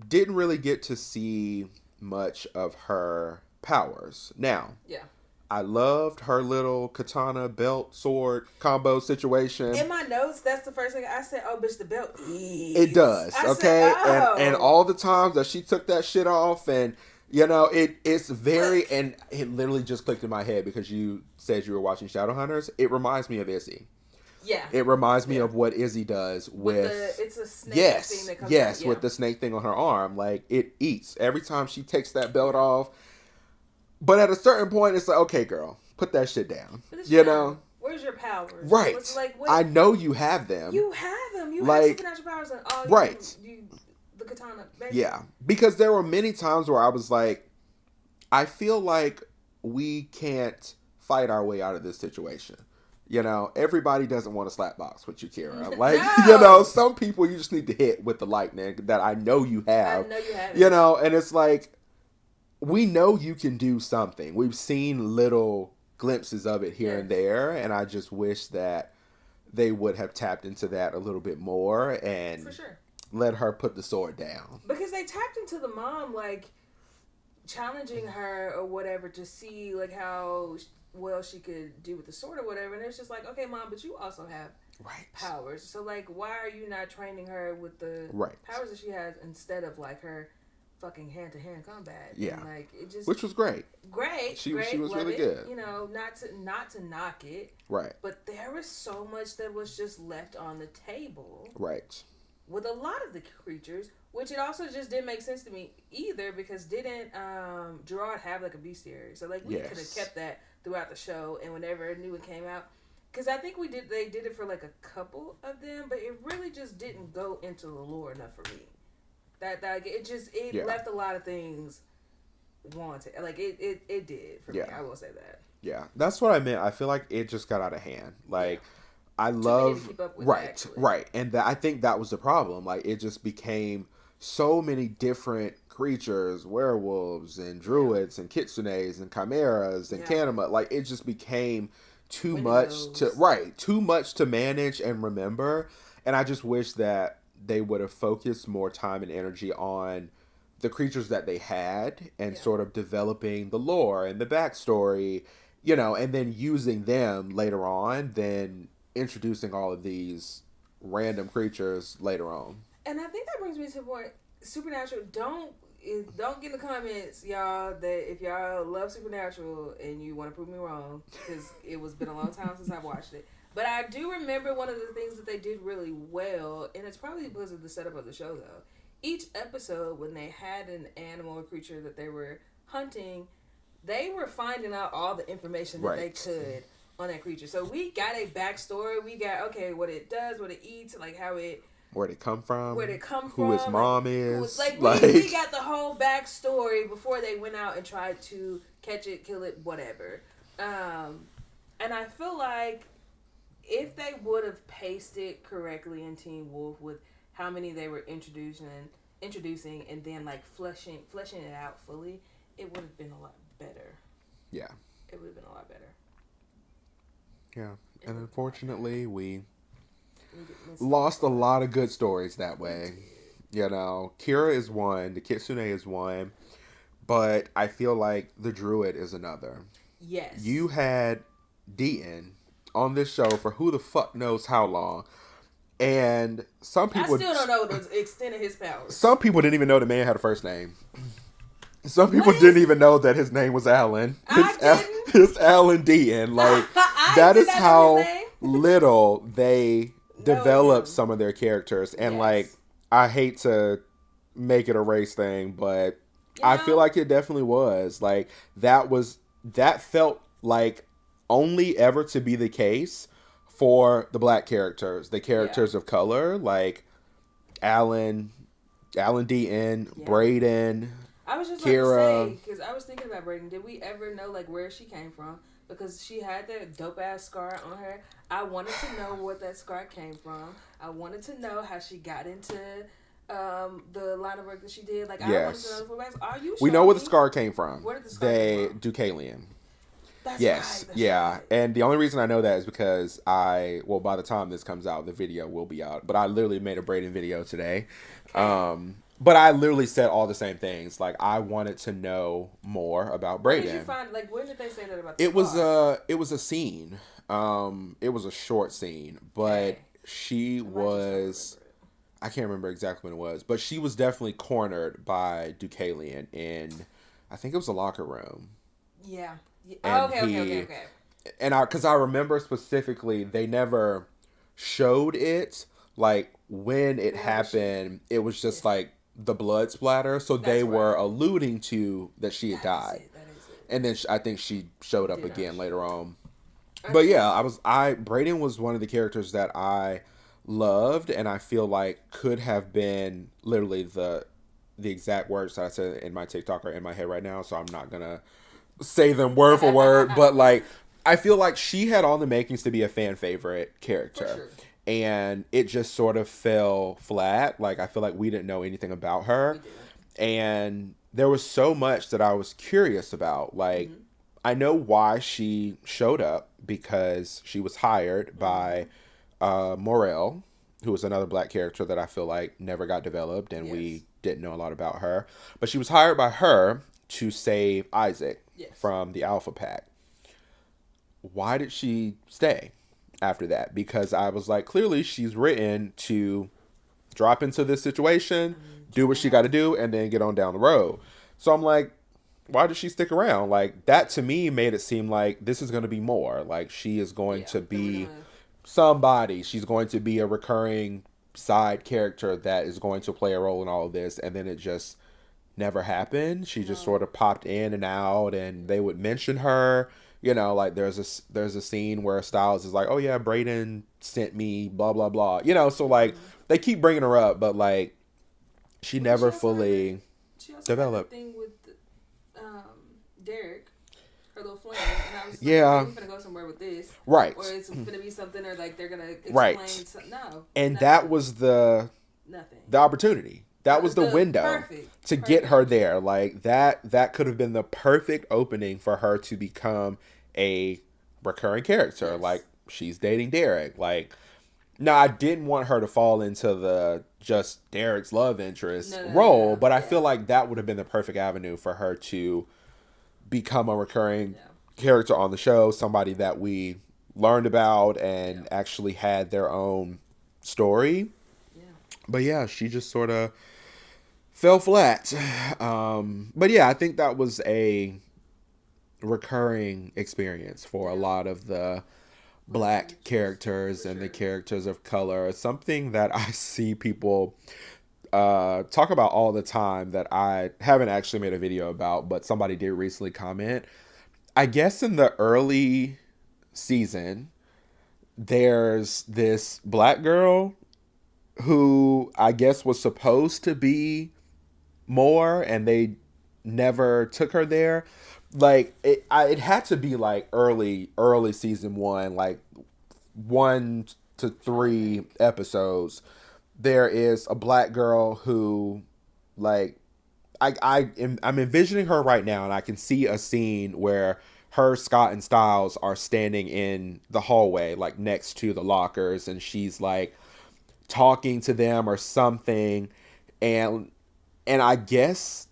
Speaker 2: didn't really get to see much of her powers. Now. Yeah. I loved her little katana belt sword combo situation.
Speaker 1: In my notes, that's the first thing I said. Oh, bitch, the belt.
Speaker 2: It does, okay? And all the times that she took that shit off, and You know, it's very, and it literally just clicked in my head because you said you were watching Shadowhunters. It reminds me of Izzy.
Speaker 1: Yeah.
Speaker 2: It reminds me of what Izzy does with
Speaker 1: it's a snake thing that comes
Speaker 2: out.
Speaker 1: Yeah.
Speaker 2: With the snake thing on her arm. Like, it eats every time she takes that belt off. But at a certain point, it's like, okay, girl, put that shit down. You know?
Speaker 1: Where's your powers?
Speaker 2: Right. I know you have them.
Speaker 1: You have them. You have supernatural powers and all.
Speaker 2: Right.
Speaker 1: The katana. Baby.
Speaker 2: Yeah. Because there were many times where I was like, I feel like we can't fight our way out of this situation. You know, everybody doesn't want to slap box with you, Kira. Like,
Speaker 1: no.
Speaker 2: You know, some people you just need to hit with the lightning that I know you have.
Speaker 1: I know you have it.
Speaker 2: You know, and it's like, we know you can do something. We've seen little glimpses of it here and there, and I just wish that they would have tapped into that a little bit more and
Speaker 1: for sure.
Speaker 2: Let her put the sword down.
Speaker 1: Because they tapped into the mom, like, challenging her or whatever to see, like, how well she could do with the sword or whatever. And it's just like, okay, Mom, but you also have powers. So, like, why are you not training her with the powers that she has instead of, like, her fucking hand-to-hand combat?
Speaker 2: Yeah.
Speaker 1: And, like, it just...
Speaker 2: Which was great.
Speaker 1: She
Speaker 2: was really good.
Speaker 1: You know, not to knock it.
Speaker 2: Right.
Speaker 1: But there was so much that was just left on the table.
Speaker 2: Right.
Speaker 1: With a lot of the creatures, which it also just didn't make sense to me either, because didn't Gerard have like a bestiary? So like we could have kept that throughout the show, and whenever a new one came out, because I think they did it for like a couple of them, but it really just didn't go into the lore enough for me. That it left a lot of things wanted. Like it did for me. I will say that.
Speaker 2: Yeah, that's what I meant. I feel like it just got out of hand. Like. I love right, and I think that was the problem. Like, it just became so many different creatures, werewolves and druids and kitsunes and chimeras and kanima. Like, it just became too much to manage and remember. And I just wish that they would have focused more time and energy on the creatures that they had and sort of developing the lore and the backstory, you know, and then using them later on. Then introducing all of these random creatures later on.
Speaker 1: And I think that brings me to the point, Supernatural, don't get in the comments, y'all, that if y'all love Supernatural and you want to prove me wrong, because it was been a long time since I watched it. But I do remember one of the things that they did really well, and it's probably because of the setup of the show, though. Each episode, when they had an animal or creature that they were hunting, they were finding out all the information that they could on that creature. So we got a backstory. We got, what it does, what it eats, like how it...
Speaker 2: Where'd it come from?
Speaker 1: Who
Speaker 2: its mom is.
Speaker 1: We got the whole backstory before they went out and tried to catch it, kill it, whatever. And I feel like if they would have paced it correctly in Teen Wolf with how many they were introducing and then like fleshing it out fully, it would have been a lot better. Yeah. It would have been a lot better.
Speaker 2: Yeah, and unfortunately, we lost a lot of good stories that way. You know, Kira is one, the Kitsune is one, but I feel like the Druid is another. Yes. You had Deaton on this show for who the fuck knows how long, and some people...
Speaker 1: I still don't know the extent of his powers.
Speaker 2: Some people didn't even know the man had a first name. Some people didn't even know that his name was Alan. It's Alan Deaton. Like, that is how little they developed some of their characters. And, like, I hate to make it a race thing, but I feel like it definitely was. Like, that felt like only ever to be the case for the black characters. The characters of color, like Alan Deaton, Brayden...
Speaker 1: I was just Kira. About to say, because I was thinking about Brayden. Did we ever know like where she came from? Because she had that dope ass scar on her. I wanted to know what that scar came from. I wanted to know how she got into the line of work that she did. Like, I wanted to know the full backstory. Are you?
Speaker 2: We know where the scar came from.
Speaker 1: Where did the scar come from?
Speaker 2: Deucalion.
Speaker 1: That's right.
Speaker 2: And the only reason I know that is because by the time this comes out, the video will be out. But I literally made a Brayden video today. Okay. But I literally said all the same things. Like, I wanted to know more about Brayden.
Speaker 1: When did you find, like, when did they say that about
Speaker 2: the it was a scene. It was a short scene. But she was... I can't remember exactly when it was. But she was definitely cornered by Deucalion in I think it was a locker room.
Speaker 1: Yeah.
Speaker 2: And
Speaker 1: Okay.
Speaker 2: And because I remember specifically, they never showed it. Like when it happened, it was just like the blood splatter. So they were alluding to that she had died.
Speaker 1: That is it.
Speaker 2: And then I think she showed up again later on. But yeah, Brayden was one of the characters that I loved, and I feel like could have been literally the exact words that I said in my TikTok are in my head right now. So I'm not gonna say them word for word, but like I feel like she had all the makings to be a fan favorite character. For sure. And it just sort of fell flat. Like I feel like we didn't know anything about her. And there was so much that I was curious about. Like I know why she showed up because she was hired by Morel, who was another black character that I feel like never got developed and we didn't know a lot about her. But she was hired by her to save Isaac from the Alpha Pack. Why did she stay after that? Because I was like, clearly she's written to drop into this situation, do what she got to do, and then get on down the road. So I'm like, why did she stick around? Like, that to me made it seem like this is going to be more. Like, she is going to be somebody. She's going to be a recurring side character that is going to play a role in all of this. And then it just never happened. She just sort of popped in and out, and they would mention her. You know, like there's a scene where Styles is like, oh yeah, Brayden sent me blah blah blah. You know, so like they keep bringing her up, but like she never fully developed.
Speaker 1: Thing with Derek, her little flame, and I was like, are you gonna go somewhere with this,
Speaker 2: right?
Speaker 1: Or it's gonna be something, or like they're gonna explain something. No,
Speaker 2: and nothing. That was the opportunity. That was the window to get her there. Like that could have been the perfect opening for her to become a recurring character. Yes. Like she's dating Derek. Like, no, I didn't want her to fall into the just Derek's love interest role, but I feel like that would have been the perfect avenue for her to become a recurring character on the show. Somebody that we learned about and actually had their own story. Yeah. But yeah, she just sort of fell flat. But yeah, I think that was a recurring experience for a lot of the black characters and the characters of color. Something that I see people talk about all the time that I haven't actually made a video about, but somebody did recently comment. I guess in the early season, there's this black girl who I guess was supposed to be more, and they never took her there. Like it had to be like early season 1, like 1 to 3 episodes. There is a black girl who, like, I'm envisioning her right now, and I can see a scene where her, Scott, and Styles are standing in the hallway, like next to the lockers, and she's like talking to them or something, and I guess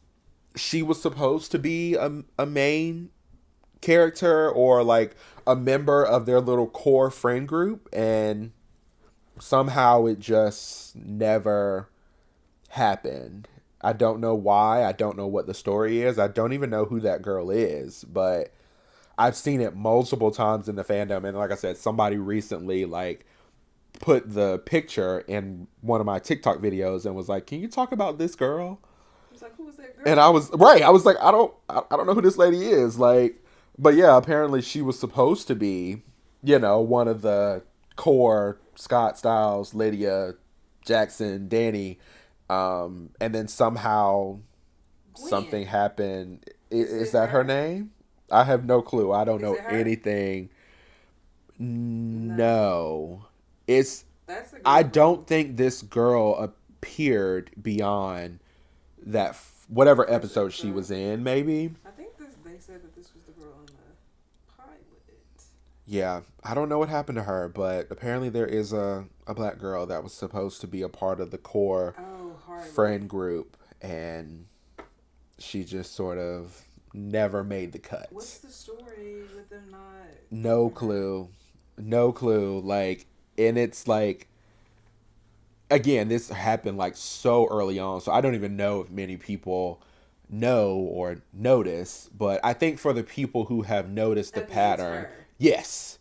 Speaker 2: she was supposed to be a main character or like a member of their little core friend group, and somehow it just never happened. I don't know why. I don't know what the story is. I don't even know who that girl is, but I've seen it multiple times in the fandom. And like I said, somebody recently like put the picture in one of my TikTok videos and was like, "Can you talk about this girl?"
Speaker 1: I was like, "Who was that girl?"
Speaker 2: And I was like, I don't know who this lady is. Like, but yeah, apparently she was supposed to be, you know, one of the core Scott, Styles, Lydia, Jackson, Danny, and then somehow something happened. Is that her name? I have no clue. I don't know anything. No. I don't think this girl appeared beyond that whatever episode she was in, maybe.
Speaker 1: I think they said that this was the girl in the pilot.
Speaker 2: Yeah, I don't know what happened to her, but apparently there is a black girl that was supposed to be a part of the core friend group, and she just sort of never made the cut.
Speaker 1: What's the story with them not?
Speaker 2: No clue. Like, and it's like, again, this happened like so early on, so I don't even know if many people know or notice, but I think for the people who have noticed the pattern, yes.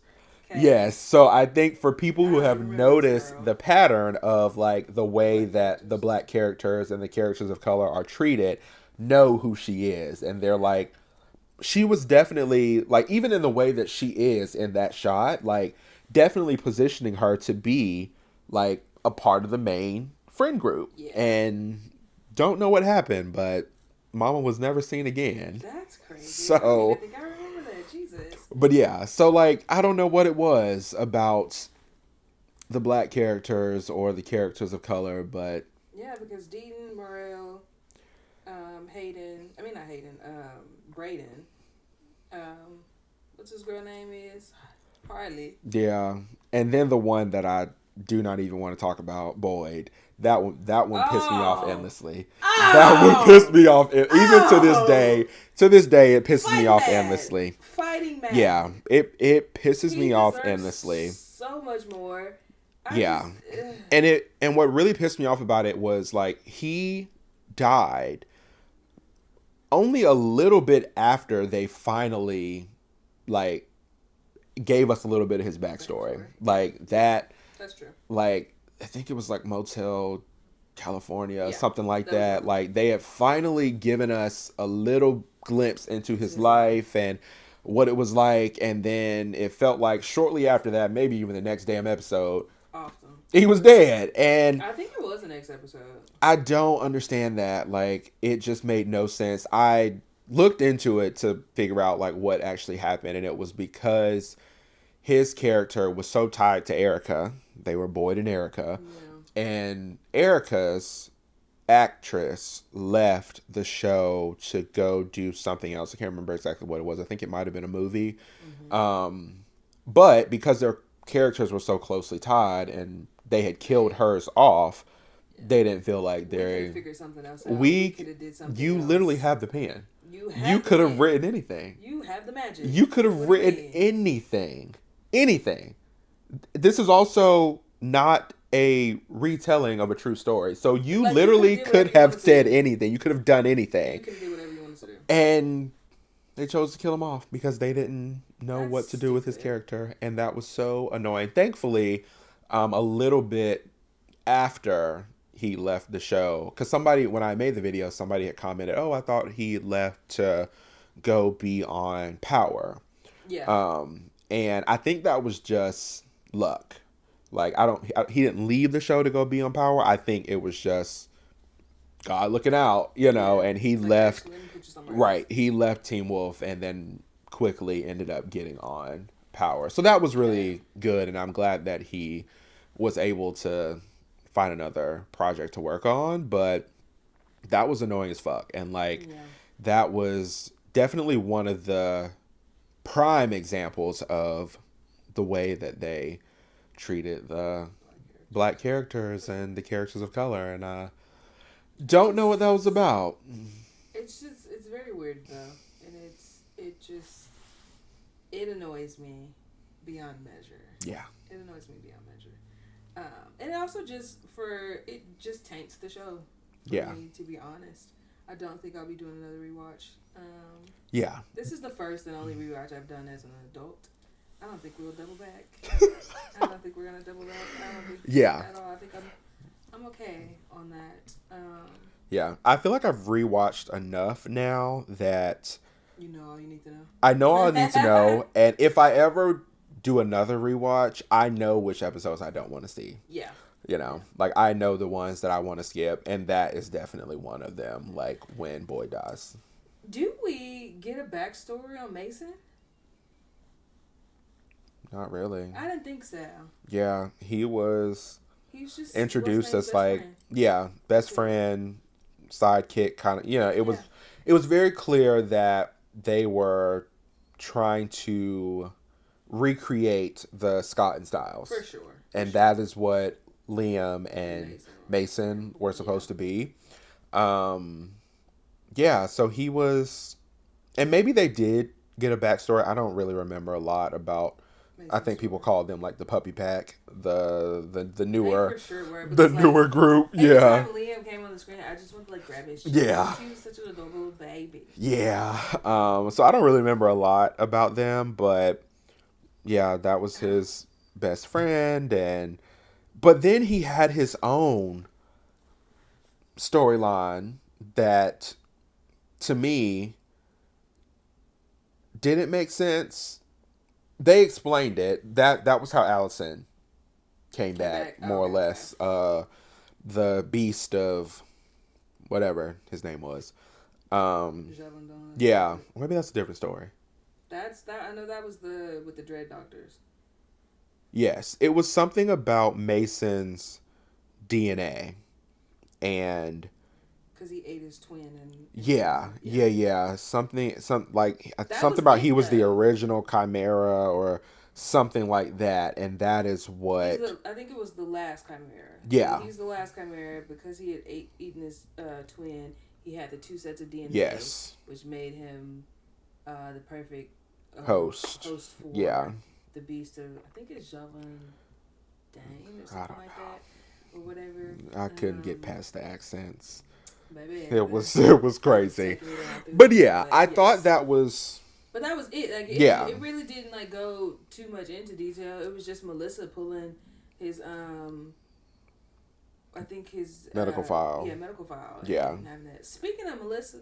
Speaker 2: Okay. Yes. So I think for people who have noticed the pattern of like the way that the black characters and the characters of color are treated, know who she is. And they're like, she was definitely like, even in the way that she is in that shot, like definitely positioning her to be like a part of the main friend group. Yeah. And don't know what happened, but Mama was never seen again.
Speaker 1: That's crazy.
Speaker 2: So,
Speaker 1: I think I remember that. Jesus.
Speaker 2: But yeah, so like I don't know what it was about the black characters or the characters of color, but
Speaker 1: yeah, because Deaton, Morel, Brayden, what's his girl name is? Harley.
Speaker 2: Yeah, and then the one that I do not even want to talk about, Boyd. That one pissed me off endlessly. Oh. That one pissed me off even to this day. To this day, it pisses me off endlessly.
Speaker 1: Fighting mad.
Speaker 2: Yeah, it pisses me off endlessly.
Speaker 1: So much more.
Speaker 2: And what really pissed me off about it was like he died only a little bit after they finally like gave us a little bit of his backstory. Like that.
Speaker 1: That's true.
Speaker 2: Like I think it was like Motel California, something like that. Like they had finally given us a little glimpse into his life and what it was like, and then it felt like shortly after that, maybe even the next damn episode, he was dead. And
Speaker 1: I think it was the next episode.
Speaker 2: I don't understand that. Like it just made no sense. I looked into it to figure out like what actually happened, and it was because his character was so tied to Erica. They were Boyd and Erica. Yeah. And Erica's actress left the show to go do something else. I can't remember exactly what it was. I think it might have been a movie. Mm-hmm. But because their characters were so closely tied and they had killed hers off, they didn't feel like they
Speaker 1: could have figured something else out. We could have did something else.
Speaker 2: Literally have the pen. You could have written anything.
Speaker 1: You have the magic.
Speaker 2: You could have written anything. Anything. This is also not a retelling of a true story. So you like literally could have said anything. You could have done anything. You could have done whatever you wanted to do. And they chose to kill him off because they didn't know what to do with his character. And that was so annoying. Thankfully, a little bit after he left the show, because somebody, when I made the video, somebody had commented, "Oh, I thought he left to go be on Power." Yeah. And I think that was just luck. Like he didn't leave the show to go be on Power. I think it was just God looking out, and he left. Right. He left Teen Wolf and then quickly ended up getting on Power. So that was really good. And I'm glad that he was able to find another project to work on. But that was annoying as fuck. And that was definitely one of the prime examples of the way that they treated the black characters and the characters of color, and I don't know what that was about.
Speaker 1: It's very weird though, and it annoys me beyond measure.
Speaker 2: Yeah,
Speaker 1: it annoys me beyond measure, and also it just taints the show. For me, to be honest, I don't think I'll be doing another rewatch. This is the first and only rewatch I've done as an adult. I don't think we'll double back. I don't think we're gonna double back. I don't think at all. I think I'm okay on that.
Speaker 2: I feel like I've rewatched enough now that
Speaker 1: you know all you need to know.
Speaker 2: I know all I need to know, and if I ever do another rewatch, I know which episodes I don't want to see.
Speaker 1: Yeah.
Speaker 2: Like I know the ones that I want to skip, and that is definitely one of them. Like when Boyd dies.
Speaker 1: Do we get a backstory on Mason?
Speaker 2: Not really.
Speaker 1: I didn't think so.
Speaker 2: Yeah, he's just introduced as best friend, sidekick kind of. It was very clear that they were trying to recreate the Scott and Styles.
Speaker 1: For sure.
Speaker 2: And that is what Liam and Mason were supposed to be. So he was, and maybe they did get a backstory. I don't really remember a lot about I think people call them like the puppy pack, the newer,
Speaker 1: for sure were,
Speaker 2: the newer group.
Speaker 1: Every time Liam came on the screen, I just wanted to like grab his cheek.
Speaker 2: Yeah,
Speaker 1: he was such an adorable baby.
Speaker 2: Yeah. So I don't really remember a lot about them, but yeah, that was his best friend, but then he had his own storyline that, to me, didn't make sense. They explained it. That was how Allison came back, more or less. The beast of whatever his name was. Yeah, maybe that's a different story.
Speaker 1: I know that was with the Dread Doctors.
Speaker 2: Yes, it was something about Mason's DNA, and
Speaker 1: because he ate his twin and
Speaker 2: something about he was the original Chimera or something like that, and that is what
Speaker 1: I think it was the last Chimera.
Speaker 2: Yeah,
Speaker 1: he's the last Chimera because he had eaten his twin. He had the two sets of DNA, which made him the perfect host for the beast of, I think it's Javan Dane or something like that, or whatever.
Speaker 2: I couldn't get past the accents.
Speaker 1: Baby,
Speaker 2: it was crazy. But yeah, I thought that was.
Speaker 1: But that was it. Like it really didn't like go too much into detail. It was just Melissa pulling his I think his
Speaker 2: medical file.
Speaker 1: Yeah, medical file.
Speaker 2: Yeah.
Speaker 1: Speaking of Melissa,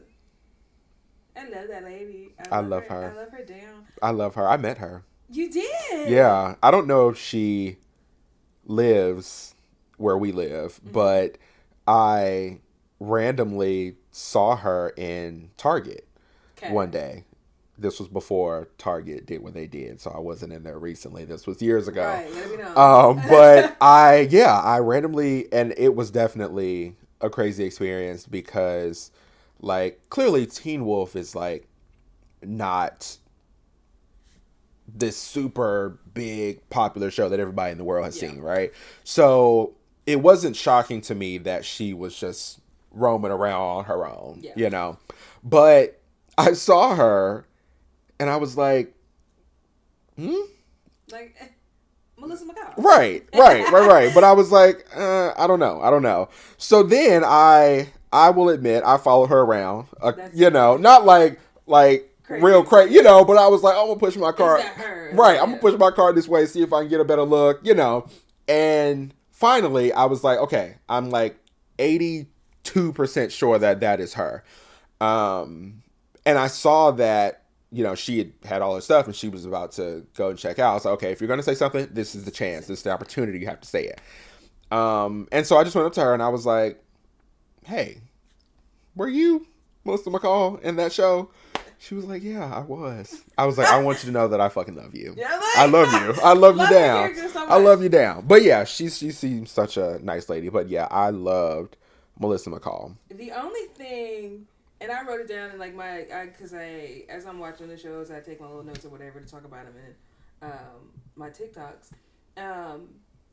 Speaker 1: I love that lady.
Speaker 2: I love her.
Speaker 1: I love her down.
Speaker 2: I love her. I met her.
Speaker 1: You did?
Speaker 2: Yeah. I don't know if she lives where we live, but I randomly saw her in Target one day. This was before Target did what they did, so I wasn't in there recently. This was years ago.
Speaker 1: Right, let me know.
Speaker 2: But I randomly, and it was definitely a crazy experience because, like, clearly Teen Wolf is, like, not this super big popular show that everybody in the world has seen, right? So it wasn't shocking to me that she was just roaming around on her own, you know? But I saw her and I was like,
Speaker 1: like Melissa McCall.
Speaker 2: Right. But I was like, I don't know. So then I will admit I followed her around, not like crazy. Real crazy, but I was like, I'm gonna push my car.
Speaker 1: Is that her?
Speaker 2: Right. I'm gonna push my car this way, see if I can get a better look, and finally I was like, okay, I'm like 82% sure that is her. And I saw that, she had all her stuff and she was about to go and check out. I was like, okay, if you're going to say something, this is the chance. This is the opportunity. You have to say it. And so I just went up to her and I was like, hey, were you Melissa McCall in that show? She was like, yeah, I was. I was like, I want you to know that I fucking love you.
Speaker 1: Yeah,
Speaker 2: I love you. I love you down. I love you down. But yeah, she seems such a nice lady. But yeah, I loved Melissa McCall.
Speaker 1: The only thing, and I wrote it down in like as I'm watching the shows, I take my little notes or whatever to talk about them in my TikToks.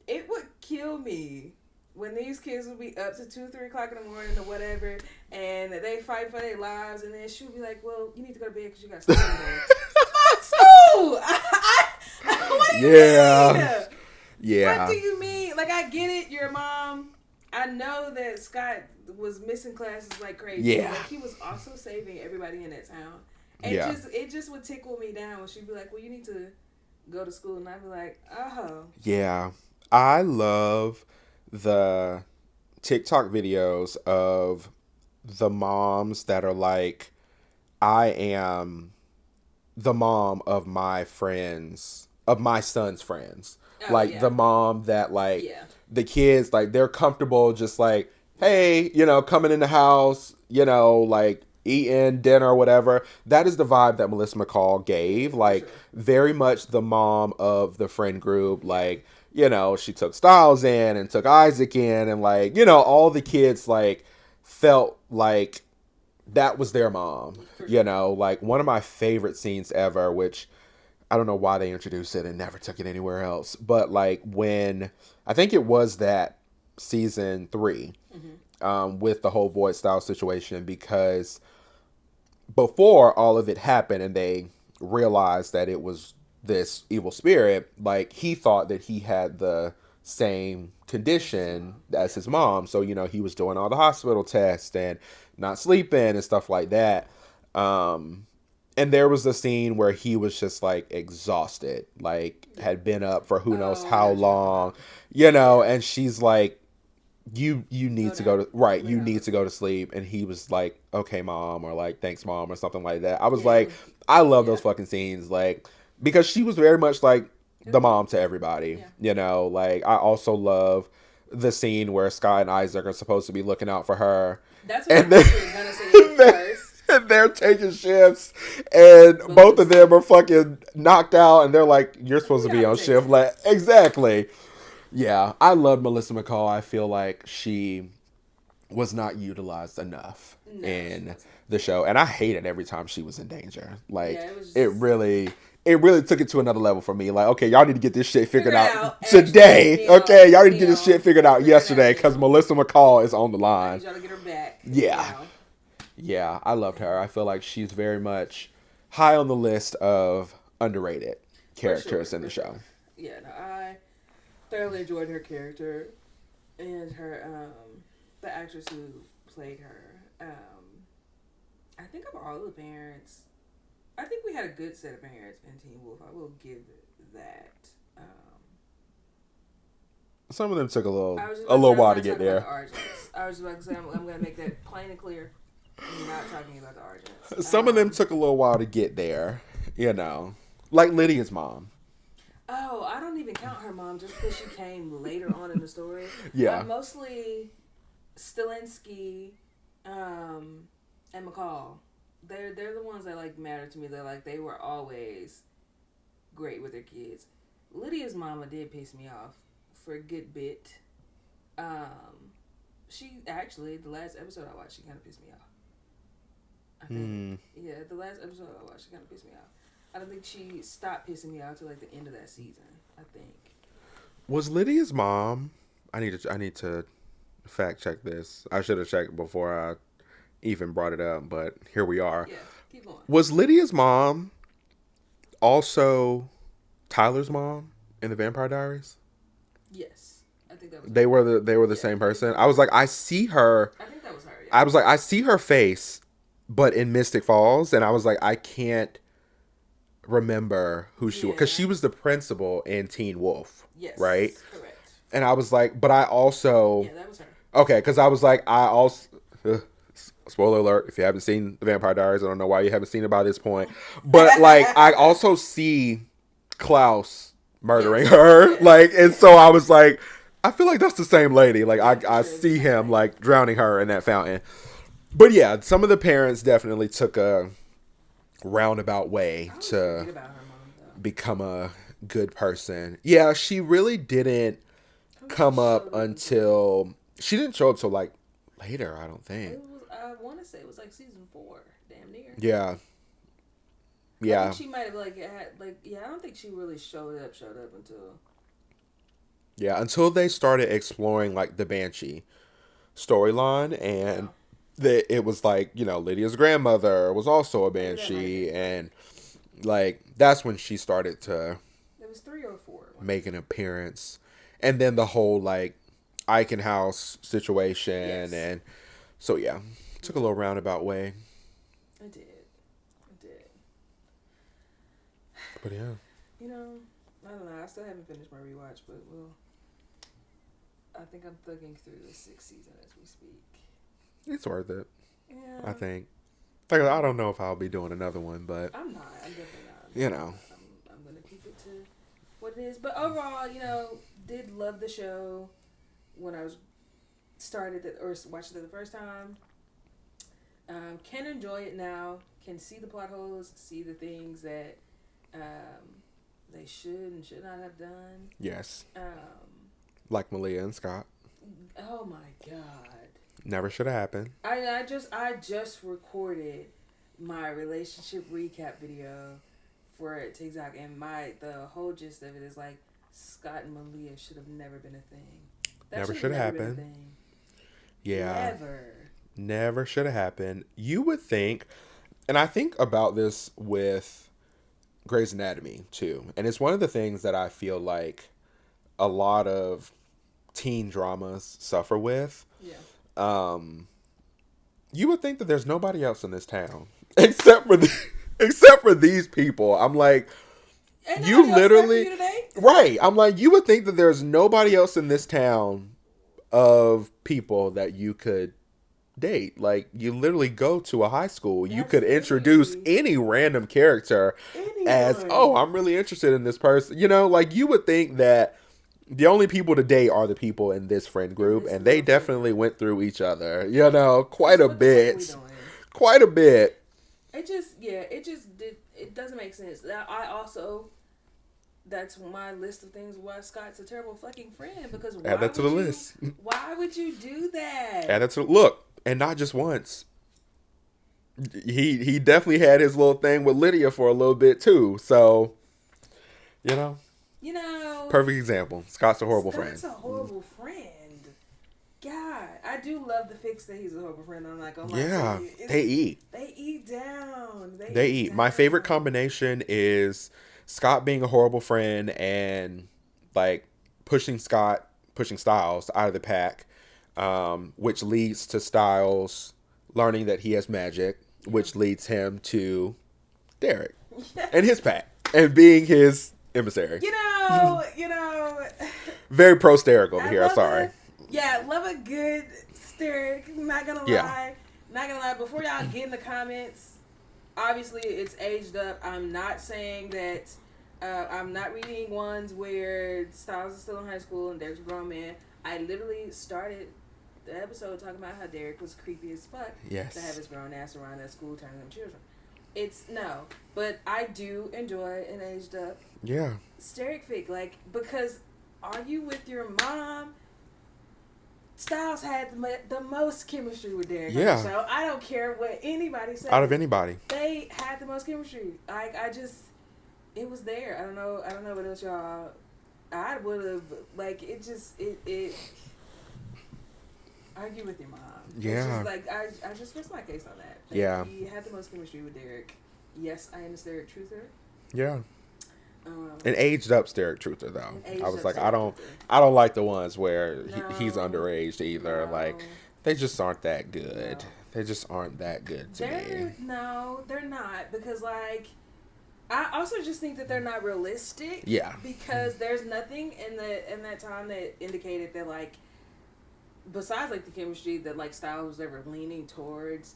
Speaker 1: It would kill me when these kids would be up to 2-3 o'clock in the morning or whatever, and they fight for their lives, and then she would be like, well, you need to go to bed because you got to sleep today. What do you mean?
Speaker 2: Yeah.
Speaker 1: What do you mean? Like, I get it, you're a mom. I know that Scott was missing classes like crazy.
Speaker 2: Yeah.
Speaker 1: Like, he was also saving everybody in that town. And it just would tickle me down when she'd be like, well, you need to go to school. And I'd be like, oh. Yeah.
Speaker 2: I love the TikTok videos of the moms that are like, I am the mom of my friends, of my son's friends. The mom that the kids, like, they're comfortable just like, hey, coming in the house, like eating dinner or whatever. That is the vibe that Melissa McCall gave. Like, very much the mom of the friend group. Like, she took Styles in and took Isaac in, and like, all the kids like felt like that was their mom. Like, one of my favorite scenes ever, which I don't know why they introduced it and never took it anywhere else, but like when I think it was that season 3, with the whole Void Style situation, because before all of it happened and they realized that it was this evil spirit, like he thought that he had the same condition as his mom. So, he was doing all the hospital tests and not sleeping and stuff like that. And there was a scene where he was just like exhausted, like had been up for who knows how long, and she's like, you need to go to you need to go to sleep. And he was like, okay, mom, or like, thanks, mom, or something like that. I was like, I love those fucking scenes, like, because she was very much like the mom to everybody, like I also love the scene where Scott and Isaac are supposed to be looking out for her.
Speaker 1: That's what I was gonna say first.
Speaker 2: And they're taking shifts, and both of them are fucking knocked out, and they're like, you're supposed to be on shift. Like, exactly. Yeah, I love Melissa McCall. I feel like she was not utilized enough in the show, and I hated every time she was in danger. Like, it really took it to another level for me. Like, okay, y'all need to get this shit figured out today. Okay, y'all need to get this shit figured out yesterday, because Melissa McCall is on the line.
Speaker 1: Y'all to get her back.
Speaker 2: Yeah. Yeah, I loved her. I feel like she's very much high on the list of underrated characters in the show.
Speaker 1: Yeah, no, I thoroughly enjoyed her character and her the actress who played her. I think of all the parents, I think we had a good set of parents in Teen Wolf. I will give that.
Speaker 2: Some of them took a little while to get there.
Speaker 1: I was about to say I'm going to make that plain and clear. I'm not talking about the origins.
Speaker 2: Some of them took a little while to get there, like Lydia's mom.
Speaker 1: Oh, I don't even count her mom just because she came later on in the story.
Speaker 2: Yeah.
Speaker 1: Mostly Stilinski and McCall. They're the ones that like matter to me. They're like, they were always great with their kids. Lydia's mama did piss me off for a good bit. She actually, the last episode I watched, she kind of pissed me off. I think. Yeah, the last episode I watched, she kind of pissed me off. I don't think she stopped pissing me off till like the end of that season, I think.
Speaker 2: Was Lydia's mom, I need to fact check this. I should have checked before I even brought it up, but here we are.
Speaker 1: Yeah, keep going.
Speaker 2: Was Lydia's mom also Tyler's mom in the Vampire Diaries?
Speaker 1: Yes. I think that was
Speaker 2: They were the same person. I was like, I see her.
Speaker 1: I think that was her, yeah.
Speaker 2: I was like, I see her face, but in Mystic Falls, and I was like, I can't remember who she was, because she was the principal in Teen Wolf.
Speaker 1: Yes.
Speaker 2: Right?
Speaker 1: Correct.
Speaker 2: And I was like, but I also...
Speaker 1: Yeah, that was her.
Speaker 2: Okay, because I was like, I also... spoiler alert, if you haven't seen The Vampire Diaries, I don't know why you haven't seen it by this point. But, like, I also see Klaus murdering her. Like, and so I was like, I feel like that's the same lady. Like, I see him, like, drowning her in that fountain. But, yeah, some of the parents definitely took a roundabout way to become a good person. Yeah, she really didn't come up until... She didn't show up till, like, later, I don't think.
Speaker 1: I want to say it was like season 4, damn near.
Speaker 2: Yeah. Yeah.
Speaker 1: I think she might have I don't think she really showed up until.
Speaker 2: Yeah, until they started exploring like the Banshee storyline, and it was like, Lydia's grandmother was also a Banshee, and like that's when she started to.
Speaker 1: It was 3 or 4.
Speaker 2: Make an appearance, and then the whole like Eichen House situation, and so yeah. Took a little roundabout way.
Speaker 1: I did.
Speaker 2: But yeah.
Speaker 1: I don't know. I still haven't finished my rewatch, but I think I'm thugging through the 6th season as we speak.
Speaker 2: It's worth it.
Speaker 1: Yeah.
Speaker 2: I think. Like, I don't know if I'll be doing another one, but...
Speaker 1: I'm not. I'm definitely not. I'm going to keep it to what it is. But overall, did love the show when I was started it or watched it the first time. Can enjoy it now. Can see the plot holes. See the things that they should and should not have done.
Speaker 2: Yes. Like Malia and Scott.
Speaker 1: Oh my God.
Speaker 2: Never should have happened.
Speaker 1: I just recorded my relationship recap video for TikTok, and the whole gist of it is like Scott and Malia should have never been a thing.
Speaker 2: Never should have happened. Yeah. Never should have happened. You would think, and I think about this with Grey's Anatomy too. And it's one of the things that I feel like a lot of teen dramas suffer with.
Speaker 1: Yeah.
Speaker 2: You would think that there's nobody else in this town except for these people. I'm like, you literally right. I'm like, you would think that there's nobody else in this town of people that you could date. Like, you literally go to a high school. You could introduce any random character as, oh, I'm really interested in this person. You know, like, you would think that the only people to date are the people in this friend group, and they definitely went through each other, you know, quite a bit. Quite a bit.
Speaker 1: It doesn't make sense. That's my list of things why Scott's a terrible fucking friend, because
Speaker 2: add that to the list.
Speaker 1: Why would you do that?
Speaker 2: Add that to look, and not just once. He definitely had his little thing with Lydia for a little bit too. So, you know, perfect example. Scott's a horrible friend.
Speaker 1: Scott's a horrible friend. God, I do love the fix that he's a horrible friend. I'm like, oh my god. Yeah,
Speaker 2: they eat.
Speaker 1: They eat down.
Speaker 2: They eat. Down. My favorite combination is Scott being a horrible friend and like pushing Styles out of the pack, which leads to Styles learning that he has magic, which leads him to Derek and his pack and being his emissary.
Speaker 1: You know.
Speaker 2: Very pro Steric over here. I'm sorry.
Speaker 1: Love a good Steric. Not gonna lie. Before y'all get in the comments, obviously it's aged up. I'm not saying that. I'm not reading ones where Styles is still in high school and Derek's a grown man. I literally started the episode talking about how Derek was creepy as fuck to have his grown ass around at school turning them children. But I do enjoy an aged up Steric fic, like, because are you with your mom? Styles had the most chemistry with Derek on the show. I don't care what anybody says.
Speaker 2: Out of anybody,
Speaker 1: they had the most chemistry. It was there. I don't know what else y'all. I would have it. Argue with your mom.
Speaker 2: Yeah.
Speaker 1: It's just I just rest my case on that. He had the most chemistry with Derek. Yes, I am a Steric truther.
Speaker 2: Yeah. An aged up Steric truther though. I was like, I don't like the ones where he's underage either. No. Like, they just aren't that good. No. They just aren't that good to me.
Speaker 1: No, they're not, because like, I also just think that they're not realistic.
Speaker 2: Yeah.
Speaker 1: Because there's nothing in that time that indicated that, like, besides like the chemistry, that like Styles was ever leaning towards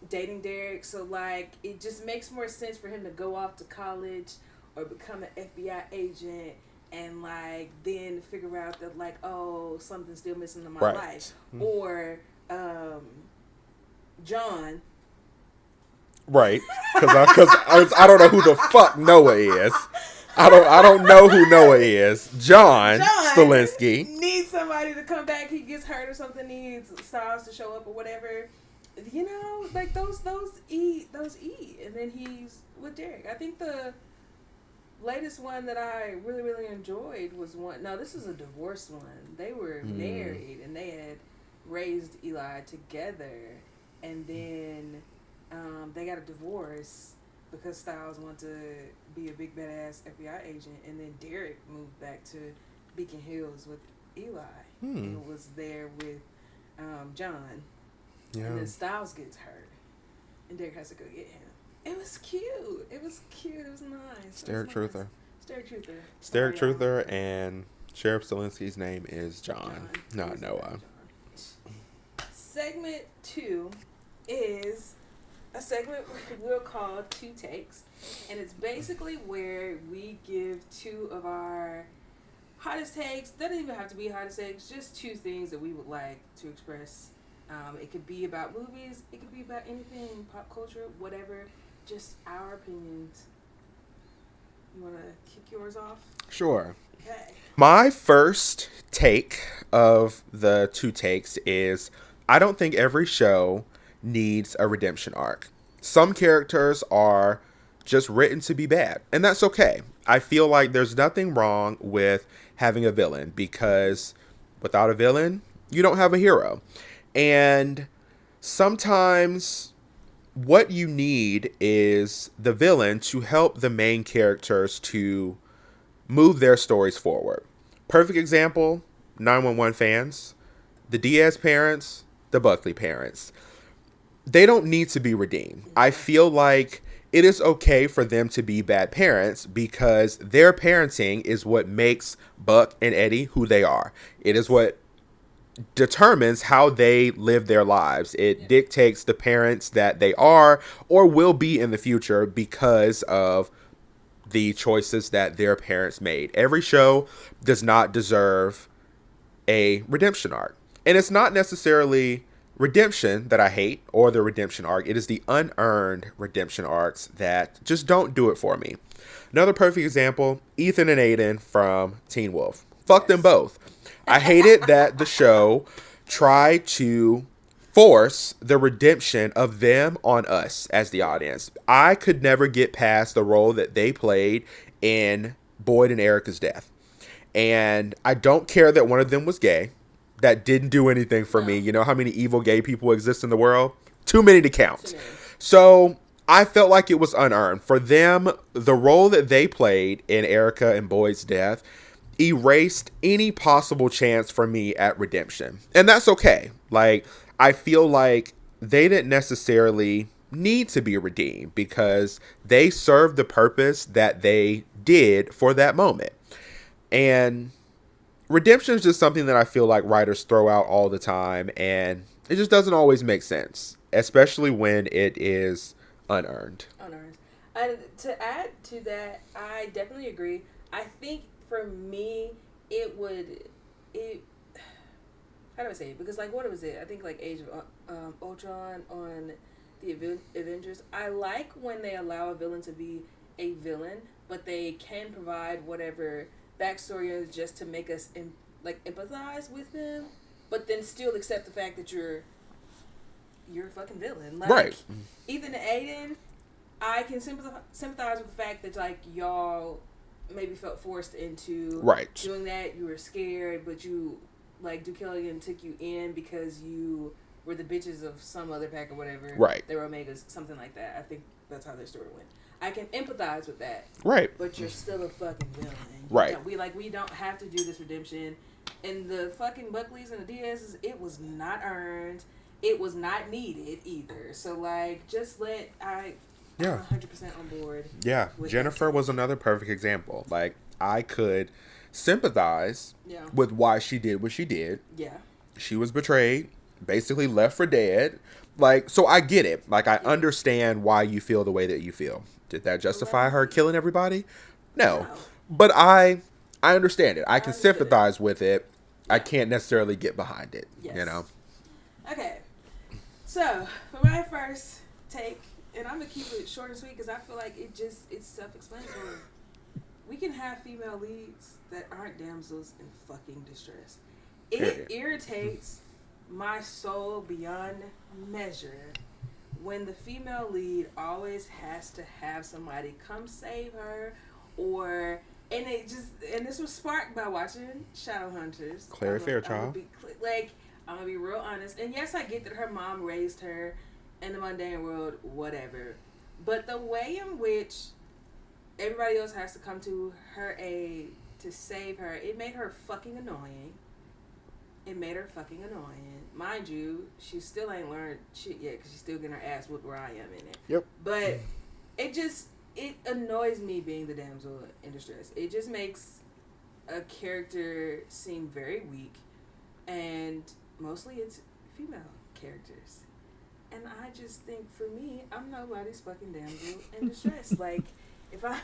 Speaker 1: dating Derek. So like, it just makes more sense for him to go off to college or become an FBI agent and like then figure out that like, oh, something's still missing in my life. Or John.
Speaker 2: Right, because I don't know who the fuck Noah is. I don't know who Noah is. John Stilinski
Speaker 1: needs somebody to come back. He gets hurt or something. Needs Styles to show up or whatever. You know, like those eat, and then he's with Derek. I think the latest one that I really really enjoyed was one. No, this is a divorced one. They were married and they had raised Eli together, and then. They got a divorce because Styles wanted to be a big badass FBI agent, and then Derek moved back to Beacon Hills with Eli and was there with John. Yeah. And then Styles gets hurt, and Derek has to go get him. It was cute. It was nice.
Speaker 2: Steric truther.
Speaker 1: Steric
Speaker 2: truther, and Sheriff Stilinski's name is John. Not Noah.
Speaker 1: Segment 2 is a segment we'll call Two Takes, and it's basically where we give two of our hottest takes. Doesn't even have to be hottest takes, just two things that we would like to express. It could be about movies, it could be about anything, pop culture, whatever, just our opinions. You want to kick yours off?
Speaker 2: Sure.
Speaker 1: Okay.
Speaker 2: My first take of the two takes is, I don't think every show needs a redemption arc. Some characters are just written to be bad, and that's okay. I feel like there's nothing wrong with having a villain, because without a villain, you don't have a hero. And sometimes what you need is the villain to help the main characters to move their stories forward. Perfect example, 911 fans, the Diaz parents, the Buckley parents. They don't need to be redeemed. I feel like it is okay for them to be bad parents because their parenting is what makes Buck and Eddie who they are. It is what determines how they live their lives. It dictates the parents that they are or will be in the future because of the choices that their parents made. Every show does not deserve a redemption arc. And it's not necessarily redemption that I hate or the redemption arc. It is the unearned redemption arcs that just don't do it for me. Another perfect example, Ethan and Aiden from Teen Wolf. Fuck them both. I hated that the show tried to force the redemption of them on us as the audience. I could never get past the role that they played in Boyd and Erica's death. And I don't care that one of them was gay. That didn't do anything for me. You know how many evil gay people exist in the world? Too many to count. So I felt like it was unearned. For them, the role that they played in Erica and Boyd's death erased any possible chance for me at redemption. And that's okay. Like, I feel like they didn't necessarily need to be redeemed because they served the purpose that they did for that moment. And redemption is just something that I feel like writers throw out all the time, and it just doesn't always make sense, especially when it is unearned.
Speaker 1: And to add to that, I definitely agree. I think for me, how do I say it? Because, like, what was it? I think, like, Age of Ultron on the Avengers. I like when they allow a villain to be a villain, but they can provide whatever backstory is just to make us empathize with them, but then still accept the fact that you're a fucking villain. Like,
Speaker 2: right.
Speaker 1: Ethan and Aiden, I can sympathize with the fact that, like, y'all maybe felt forced into doing that. You were scared, but you, like, Duke Kelligan took you in because you were the bitches of some other pack or whatever.
Speaker 2: Right.
Speaker 1: They were Omegas, something like that. I think that's how their story went. I can empathize with that.
Speaker 2: Right.
Speaker 1: But you're still a fucking villain.
Speaker 2: Right.
Speaker 1: We don't have to do this redemption. And the fucking Buckleys and the Diaz's, it was not earned. It was not needed either. So, like, just I'm 100% on board.
Speaker 2: Yeah. Jennifer was another perfect example. Like, I could sympathize with why she did what she did. Yeah. She was betrayed, basically left for dead. Like, so I get it. Like, I understand why you feel the way that you feel. Did that justify her killing everybody? No. But I understand it. I can sympathize with it. Yeah. I can't necessarily get behind it. Yes. You know?
Speaker 1: Okay. So, for my first take, and I'm going to keep it short and sweet because I feel like it's self-explanatory. We can have female leads that aren't damsels in fucking distress. It irritates my soul beyond measure when the female lead always has to have somebody come save her, and this was sparked by watching Shadowhunters.
Speaker 2: Claire Fairchild.
Speaker 1: I'm gonna be real honest, and yes, I get that her mom raised her in the mundane world, whatever, but the way in which everybody else has to come to her aid to save her, it made her fucking annoying. Mind you, she still ain't learned shit yet because she's still getting her ass whooped where I am in it.
Speaker 2: Yep.
Speaker 1: But it annoys me being the damsel in distress. It just makes a character seem very weak, and mostly it's female characters. And I just think, for me, I'm nobody's fucking damsel in distress. Like, if I'm...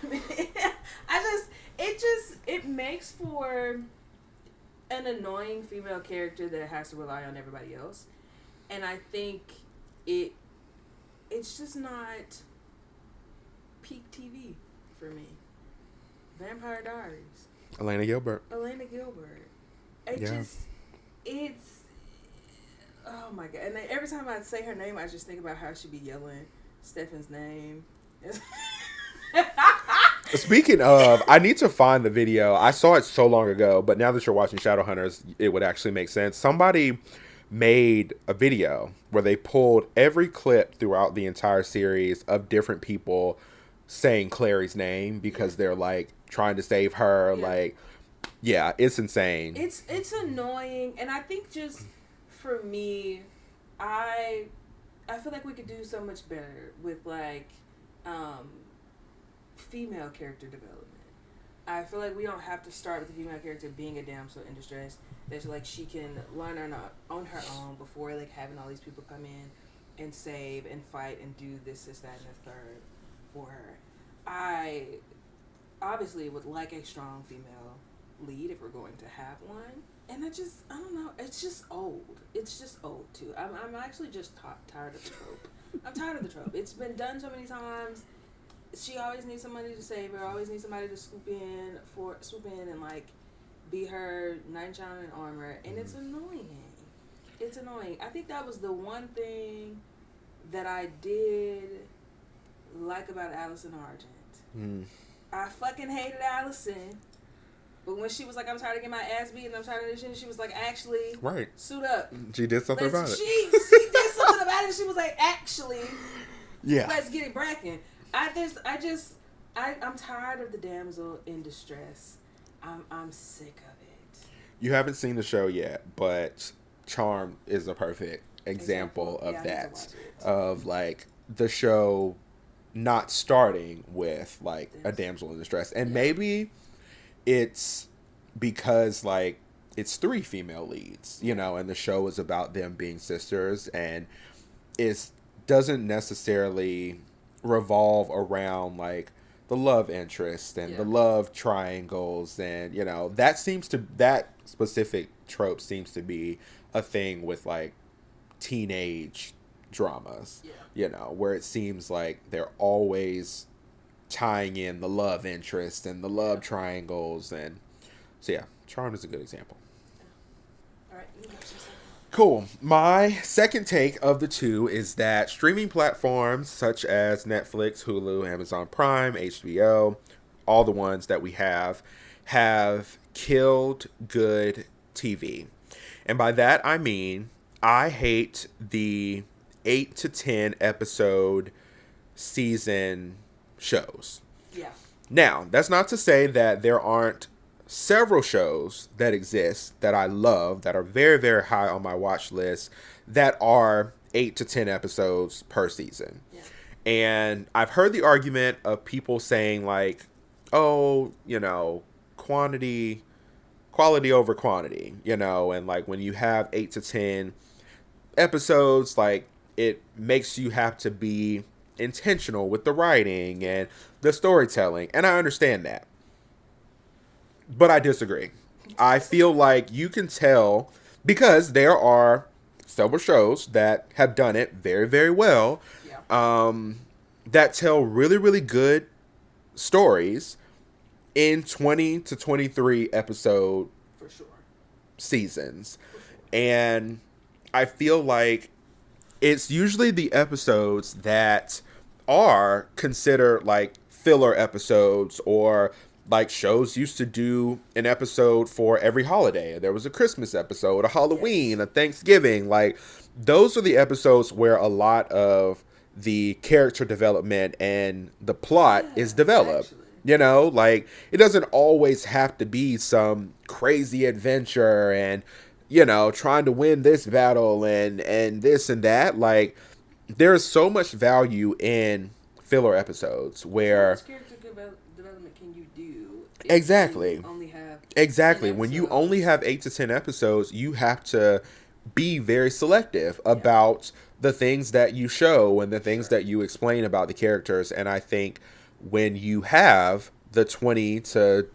Speaker 1: it makes for an annoying female character that has to rely on everybody else. And I think it's just not peak TV for me. Vampire Diaries.
Speaker 2: Elena Gilbert.
Speaker 1: It's oh my god. And then every time I say her name, I just think about how I should be yelling Stefan's name.
Speaker 2: Speaking of, I need to find the video. I saw it so long ago, but now that you're watching Shadowhunters, it would actually make sense. Somebody made a video where they pulled every clip throughout the entire series of different people saying Clary's name because they're like trying to save her.
Speaker 1: Yeah.
Speaker 2: Like, yeah, it's insane.
Speaker 1: It's annoying, and I think just for me, I feel like we could do so much better with like female character development. I feel like we don't have to start with the female character being a damsel in distress. There's like she can learn on her own before like having all these people come in and save and fight and do this, that, and the third for her. I obviously would like a strong female lead if we're going to have one. And I don't know, it's just old. It's just old too. I'm actually just tired of the trope. I'm tired of the trope. It's been done so many times. She always needs somebody to save her. Always needs somebody to swoop in and like be her knight in shining armor, and it's annoying. It's annoying. I think that was the one thing that I did like about Allison Argent. I fucking hated Allison, but when she was like, "I'm tired of getting my ass beat and I'm tired of this shit," she was like, "Actually,
Speaker 2: suit
Speaker 1: up."
Speaker 2: She did something about it.
Speaker 1: She did something about it. She was like, "Actually, let's get it bracking." I'm tired of the damsel in distress. I'm sick of it.
Speaker 2: You haven't seen the show yet, but Charmed is a perfect example of that. Of like the show not starting with like a damsel in distress. And maybe it's because like it's 3 female leads, you know, and the show is about them being sisters, and it doesn't necessarily revolve around like the love interest and the love triangles, and you know that specific trope seems to be a thing with like teenage dramas, you know, where it seems like they're always tying in the love interest and the love triangles, and so Charmed is a good example.
Speaker 1: All right, you go.
Speaker 2: Cool. My second take of the two is that streaming platforms such as Netflix, Hulu, Amazon Prime, HBO, all the ones that we have killed good TV. And by that I mean I hate the 8 to 10 episode season shows.
Speaker 1: Yeah.
Speaker 2: Now, that's not to say that there aren't several shows that exist that I love, that are very, very high on my watch list, that are 8 to 10 episodes per season. Yeah. And I've heard the argument of people saying like, oh, you know, quality over quantity, you know, and like when you have 8 to 10 episodes, like it makes you have to be intentional with the writing and the storytelling. And I understand that. But I disagree. I feel like you can tell, because there are several shows that have done it very, very well, that tell really, really good stories in 20 to 23 episode seasons. And I feel like it's usually the episodes that are considered like filler episodes, or like shows used to do an episode for every holiday. There was a Christmas episode, a Halloween, a Thanksgiving. Like those are the episodes where a lot of the character development and the plot is developed. Actually. You know, like it doesn't always have to be some crazy adventure and, you know, trying to win this battle and this and that. Like there's so much value in filler episodes where
Speaker 1: development can you do
Speaker 2: exactly
Speaker 1: you only have
Speaker 2: when you only have 8 to 10 episodes, you have to be very selective about the things that you show and the things that you explain about the characters. And I think when you have the 20 to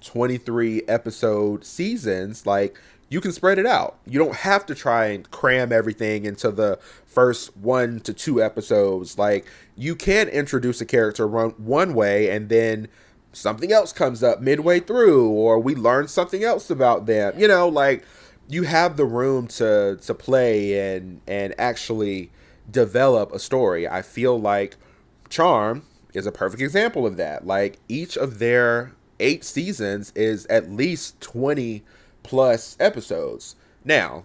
Speaker 2: 23 episode seasons, like you can spread it out. You don't have to try and cram everything into the first 1 to 2 episodes. Like you can introduce a character one way and then something else comes up midway through, or we learn something else about them. You know, like you have the room to play and actually develop a story. I feel like Charm is a perfect example of that. Like each of their 8 seasons is at least 20 plus episodes. Now,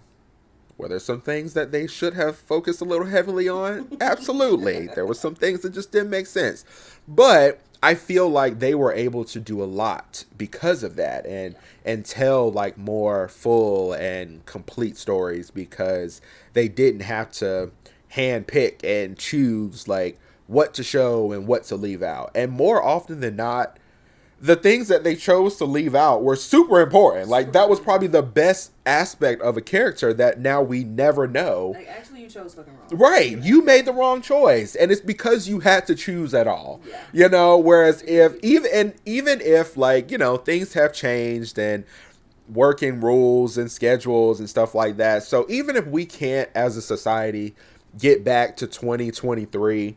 Speaker 2: Were there some things that they should have focused a little heavily on? Absolutely. There were some things that just didn't make sense. But I feel like they were able to do a lot because of that and tell like more full and complete stories because they didn't have to hand pick and choose like what to show and what to leave out. And more often than not, the things that they chose to leave out were super important. Like, that was probably the best aspect of a character that now we never know.
Speaker 1: Like, actually, you chose fucking wrong.
Speaker 2: Right. You made the wrong choice. And it's because you had to choose at all.
Speaker 1: Yeah.
Speaker 2: You know, whereas even if, like, you know, things have changed and working rules and schedules and stuff like that. So even if we can't, as a society, get back to 2023,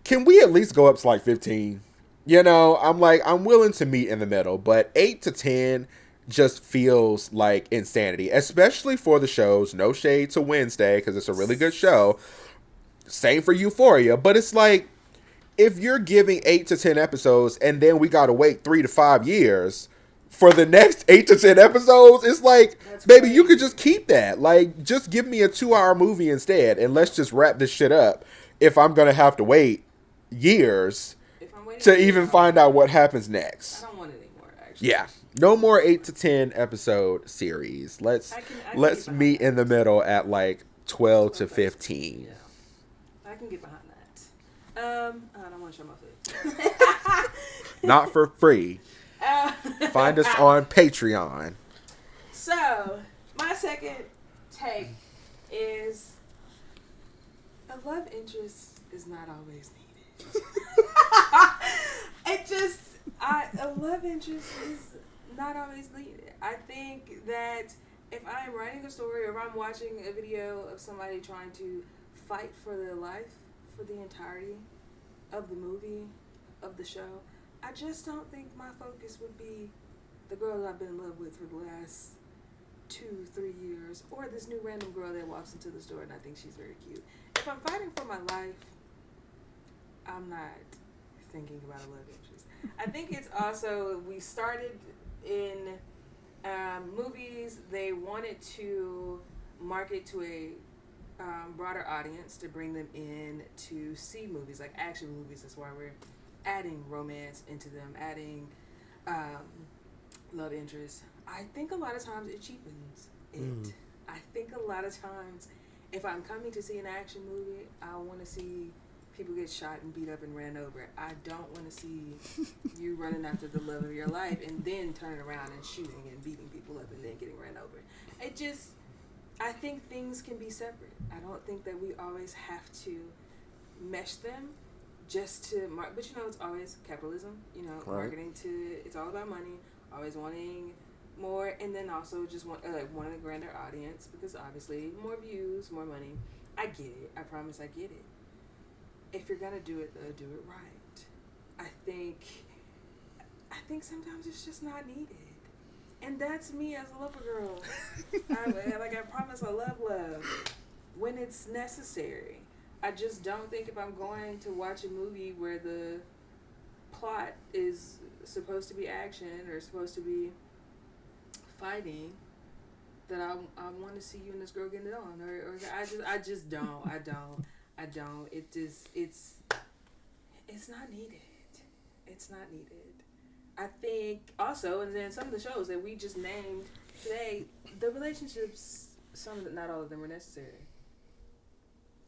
Speaker 2: can we at least go up to, like, 15? You know, I'm willing to meet in the middle, but 8 to 10 just feels like insanity, especially for the shows. No shade to Wednesday, because it's a really good show. Same for Euphoria, but it's like, if you're giving 8 to 10 episodes and then we gotta wait 3 to 5 years for the next 8 to 10 episodes, it's like, that's baby, crazy. You could just keep that. Like, just give me a 2-hour movie instead, and let's just wrap this shit up if I'm gonna have to wait years to even find out what happens next.
Speaker 1: I don't want it anymore, actually.
Speaker 2: Yeah. No more 8 to 10 episode series. Let's meet in the middle at like 12 to 15.
Speaker 1: Yeah. I can get behind that. I don't want to show my food.
Speaker 2: Not for free. Find us on Patreon.
Speaker 1: So, my second take is a love interest is not always needed. A love interest is not always needed. I think that if I'm writing a story or if I'm watching a video of somebody trying to fight for their life for the entirety of the movie, of the show, I just don't think my focus would be the girl that I've been in love with for the last 2-3 years, or this new random girl that walks into the store and I think she's very cute. If I'm fighting for my life, I'm not thinking about a love interest. I think it's also, we started in movies, they wanted to market to a broader audience to bring them in to see movies, like action movies. That's why we're adding romance into them, adding love interest. I think a lot of times it cheapens it. I think a lot of times if I'm coming to see an action movie, I want to see people get shot and beat up and ran over. I don't want to see you running after the love of your life and then turning around and shooting and beating people up and then getting ran over. I think things can be separate. I don't think that we always have to mesh them just to but you know, it's always capitalism, you know, right. Marketing it's all about money, always wanting more, and then also just wanting a grander audience, because obviously more views, more money. I get it. I promise I get it. If you're gonna do it, though, do it right. I think sometimes it's just not needed. And that's me as a lover girl. I promise I love when it's necessary. I just don't think if I'm going to watch a movie where the plot is supposed to be action or supposed to be fighting, that I want to see you and this girl getting it on. Or I just don't. I don't. It's not needed. It's not needed. I think also, and then some of the shows that we just named today, the relationships, not all of them were necessary.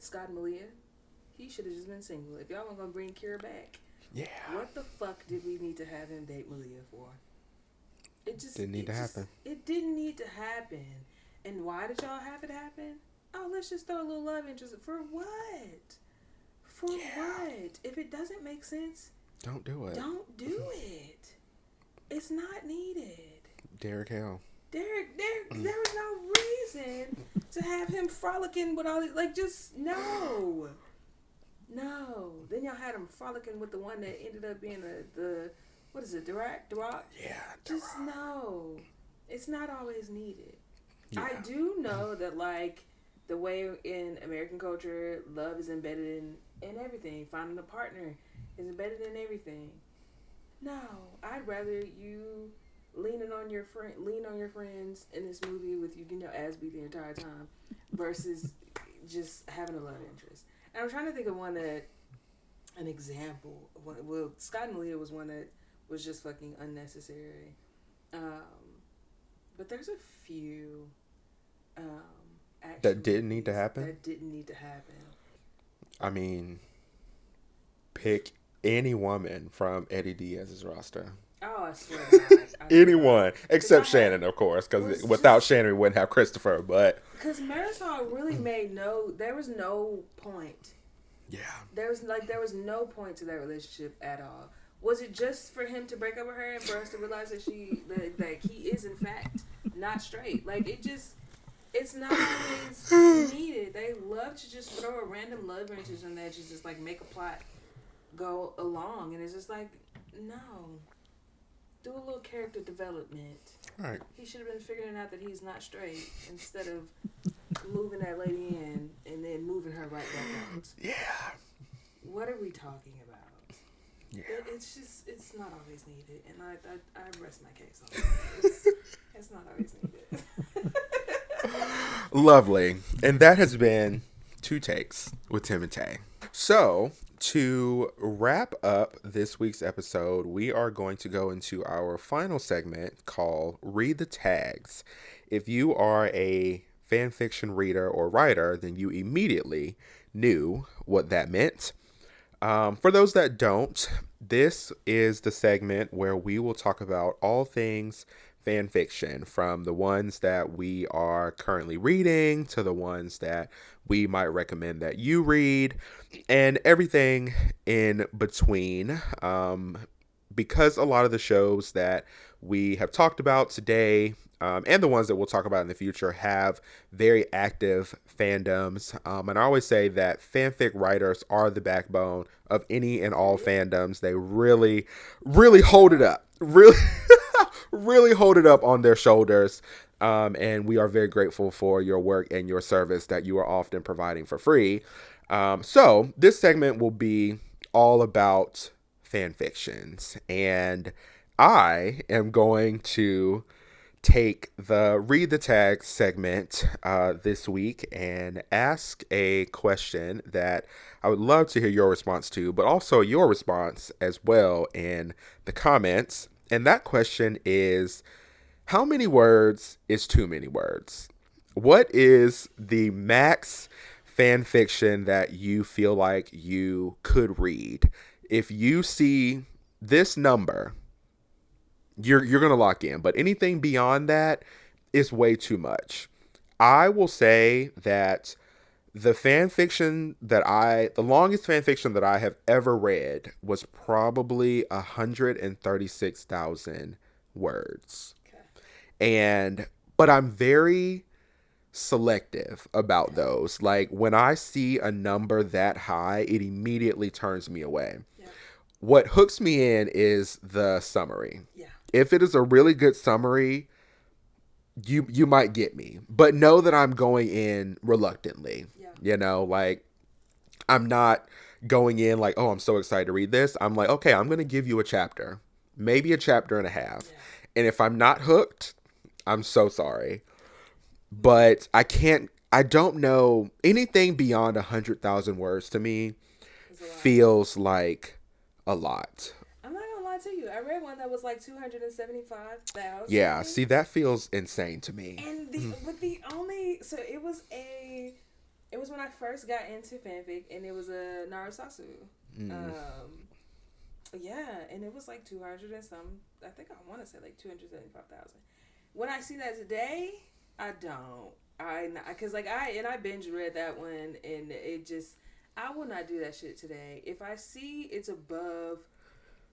Speaker 1: Scott and Malia, he should have just been single. If y'all weren't gonna bring Kira back,
Speaker 2: yeah,
Speaker 1: what the fuck did we need to have him date Malia for? It just
Speaker 2: didn't need to happen.
Speaker 1: It didn't need to happen. And why did y'all have it happen? Oh, let's just throw a little love interest. For what? For what? If it doesn't make sense,
Speaker 2: don't do it.
Speaker 1: Don't do it. It's not needed.
Speaker 2: Hale.
Speaker 1: Derek, there was no reason to have him frolicking with all these. Like, just no. Then y'all had him frolicking with the one that ended up being the what is it, Duroc?
Speaker 2: Yeah.
Speaker 1: Just no. It's not always needed. Yeah. I do know that, like, the way in American culture, love is embedded in everything. Finding a partner is embedded in everything. No, I'd rather you lean on your friends in this movie with you getting your ass beat the entire time, versus just having a love interest. And I'm trying to think of an example. Well, Scott and Leah was one that was just fucking unnecessary. But there's a few
Speaker 2: that didn't need to happen. I mean, pick any woman from Eddie Diaz's roster.
Speaker 1: Oh, I swear to God.
Speaker 2: Anyone except Shannon, of course, because without Shannon, we wouldn't have Christopher. But
Speaker 1: because Marisol really there was no point.
Speaker 2: Yeah.
Speaker 1: There was no point to that relationship at all. Was it just for him to break up with her and for us to realize that that he is in fact not straight? Like it's not always needed. They love to just throw a random love interest in that to just like make a plot go along, and it's just like, no. Do a little character development.
Speaker 2: Right.
Speaker 1: He should have been figuring out that he's not straight instead of moving that lady in and then moving her right back out.
Speaker 2: Yeah.
Speaker 1: What are we talking about?
Speaker 2: Yeah.
Speaker 1: It's not always needed, and I rest my case on that. It's not always needed.
Speaker 2: Lovely. And that has been 2 Takes with Tim and Tay. So, to wrap up this week's episode, we are going to go into our final segment called Read the Tags. If you are a fan fiction reader or writer, then you immediately knew what that meant. For those that don't, this is the segment where we will talk about all things fan fiction, from the ones that we are currently reading to the ones that we might recommend that you read, and everything in between. Because a lot of the shows that we have talked about today, and the ones that we'll talk about in the future, have very active fandoms. And I always say that fanfic writers are the backbone of any and all fandoms. They really, really hold it up. Really hold it up on their shoulders. And we are very grateful for your work and your service that you are often providing for free. So this segment will be all about fan fictions, and I am going to take the Read the Tag segment this week and ask a question that I would love to hear your response to, but also your response as well in the comments. And that question is, how many words is too many words? What is the max fan fiction that you feel like you could read? If you see this number, you're going to lock in. But anything beyond that is way too much. I will say that the longest fan fiction that I have ever read was probably 136,000 words. Okay. But I'm very selective about those. Like, when I see a number that high, it immediately turns me away. Yeah. What hooks me in is the summary. Yeah. If it is a really good summary, you might get me, but know that I'm going in reluctantly. Yeah. You know, like, I'm not going in like, oh, I'm so excited to read this. I'm like, okay, I'm going to give you a chapter, maybe a chapter and a half. Yeah. And if I'm not hooked, I'm so sorry. But I don't know, anything beyond 100,000 words to me feels like a lot.
Speaker 1: I'm not going to lie to you. I read one that was like 275,000.
Speaker 2: Yeah, see, that feels insane to me.
Speaker 1: And it was when I first got into fanfic, and it was a Narasasu. Yeah, and it was like 200 and some. I think I want to say like 275,000. When I see that today, I don't. Because I binge read that one, and it just, I will not do that shit today. If I see it's above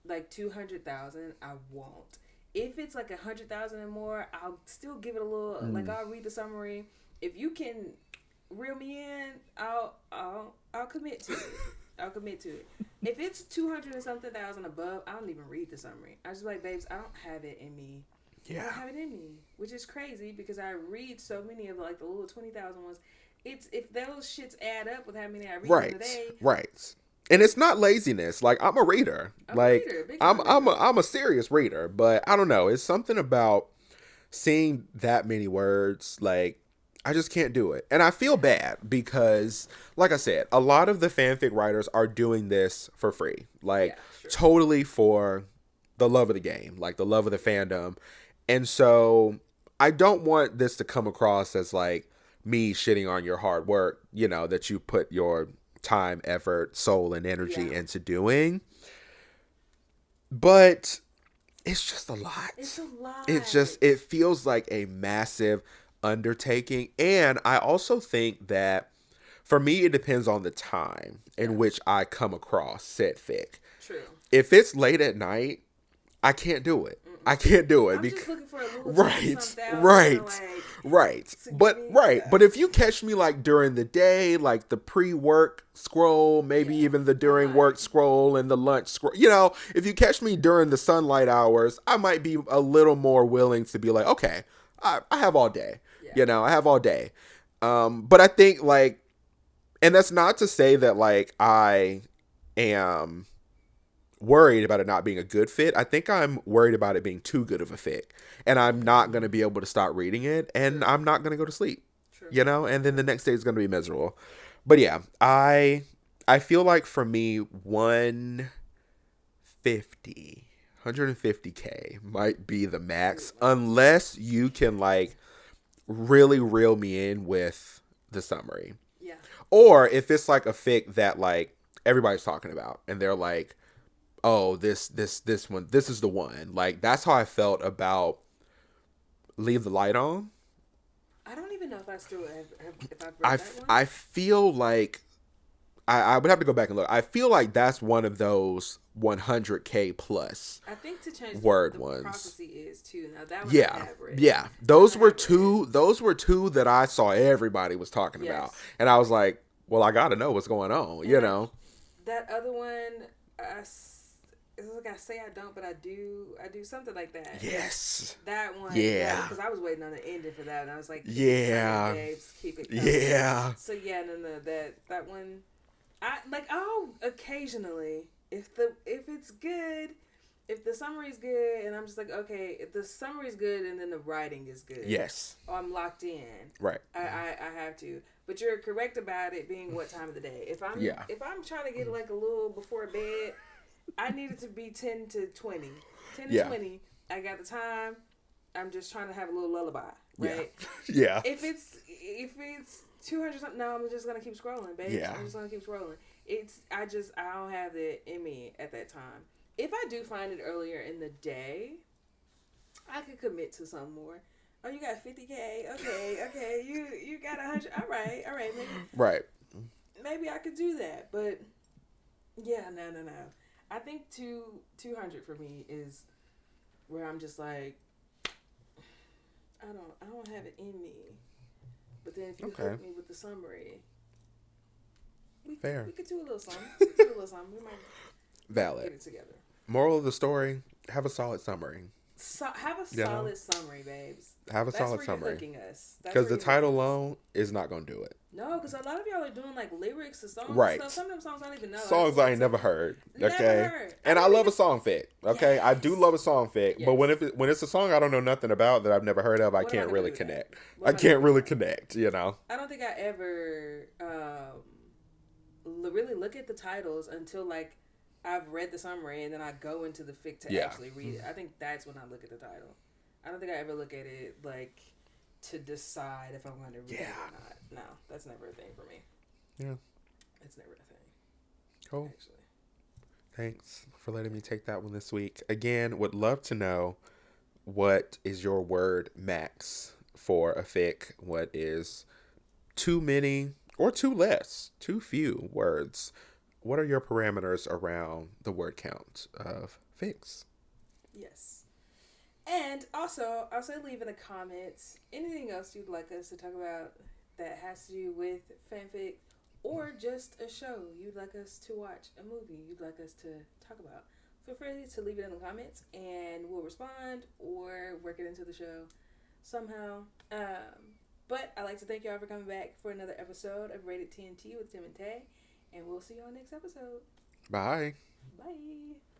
Speaker 1: like 200,000, I won't. If it's like 100,000 and more, I'll still give it a little. Like, I'll read the summary. If you can reel me in, I'll commit to it. I'll commit to it. If it's 200 and something thousand above, I don't even read the summary. I just be like, babes, I don't have it in me. Yeah. I don't have it in me, which is crazy because I read so many of like the little 20,000 ones. If those shits add up with how many I read in a day,
Speaker 2: right? And it's not laziness. Like, I'm a reader.
Speaker 1: I'm a reader. Big time reader.
Speaker 2: I'm a serious reader. But I don't know. It's something about seeing that many words. Like, I just can't do it. And I feel bad because, like I said, a lot of the fanfic writers are doing this for free. Like, totally for the love of the game. Like, the love of the fandom. And so I don't want this to come across as like me shitting on your hard work, you know, that you put your time, effort, soul, and energy into doing. But it's just a lot.
Speaker 1: It's a lot.
Speaker 2: It feels like a massive undertaking. And I also think that for me, it depends on the time in which I come across said fic.
Speaker 1: True.
Speaker 2: If it's late at night, I can't do it. I can't do it.
Speaker 1: I'm just looking for a little
Speaker 2: right. But if you catch me like during the day, like the pre-work scroll, maybe even the during work scroll and the lunch scroll, you know, if you catch me during the sunlight hours, I might be a little more willing to be like, okay, I have all day. You know, I have all day. But I think like, and that's not to say that like I am worried about it not being a good fit. I think I'm worried about it being too good of a fit, and I'm not going to be able to start reading it, and I'm not going to go to sleep. You know, and then the next day is going to be miserable. But yeah, I feel like for me 150K might be the max, unless you can like really reel me in with the summary.
Speaker 1: Yeah.
Speaker 2: Or if it's like a fic that like everybody's talking about and they're like, oh, this one, this is the one. Like, that's how I felt about Leave the Light On.
Speaker 1: I don't even know if I still have if I've read that one.
Speaker 2: I feel like I would have to go back and look. I feel like that's one of those 100K plus.
Speaker 1: I think to change
Speaker 2: word
Speaker 1: the
Speaker 2: ones.
Speaker 1: Prophecy is too. Now that one I have read.
Speaker 2: Yeah. Those were two that I saw everybody was talking about, and I was like, well, I got to know what's going on. And you know.
Speaker 1: That other one, it's like I say I don't, but I do something like that.
Speaker 2: Yes.
Speaker 1: That one.
Speaker 2: Yeah.
Speaker 1: Because I was waiting on the ending for that, and I was like,
Speaker 2: yeah.
Speaker 1: Keep it coming.
Speaker 2: Yeah.
Speaker 1: So yeah, no, that one, I'll occasionally, if it's good, if the summary's good, and I'm just like, okay, if the summary's good and then the writing is good.
Speaker 2: Yes.
Speaker 1: Oh, I'm locked in.
Speaker 2: Right.
Speaker 1: I have to. But you're correct about it being what time of the day. If I'm trying to get like a little before bed, I need it to be 10 to 20. 10 to 20. I got the time. I'm just trying to have a little lullaby, right?
Speaker 2: Yeah.
Speaker 1: If it's 200 something, no, I'm just gonna keep scrolling, baby. Yeah. I'm just gonna keep scrolling. I don't have it in me at that time. If I do find it earlier in the day, I could commit to some more. Oh, you got 50K? Okay. You got 100. All right. Maybe I could do that, but yeah, no. I think 200 for me is where I'm just like, I don't have it in me. But then if you hook me with the summary, we could do a little something. We might
Speaker 2: Valid.
Speaker 1: get it together.
Speaker 2: Moral of the story: have a solid summary.
Speaker 1: Have a solid summary, babes.
Speaker 2: Have a solid summary.
Speaker 1: That's where you're hooking us.
Speaker 2: Because the title alone is not going to do it.
Speaker 1: No, because a lot of y'all are doing like lyrics to songs.
Speaker 2: Right.
Speaker 1: And stuff. Some of them songs I don't even know.
Speaker 2: Songs I ain't never heard. Okay.
Speaker 1: Never heard.
Speaker 2: And I love a song fic. Okay.
Speaker 1: Yes.
Speaker 2: I do love a song fic. Yes. But when it's a song I don't know nothing about that I've never heard of, I can't really connect. I can't really connect, you know?
Speaker 1: I don't think I ever really look at the titles until like I've read the summary and then I go into the fic to actually read it. I think that's when I look at the title. I don't think I ever look at it like to decide if I'm going to read it or not. No, that's never a thing for me.
Speaker 2: Yeah.
Speaker 1: It's never a thing.
Speaker 2: Cool. Actually. Thanks for letting me take that one this week. Again, would love to know what is your word max for a fic? What is too many or too less, too few words? What are your parameters around the word count of fics?
Speaker 1: Yes. And also, leave in the comments anything else you'd like us to talk about that has to do with fanfic or just a show you'd like us to watch, a movie you'd like us to talk about. Feel free to leave it in the comments and we'll respond or work it into the show somehow. But I'd like to thank y'all for coming back for another episode of Rated TNT with Tim and Tay. And we'll see you on next episode.
Speaker 2: Bye.
Speaker 1: Bye.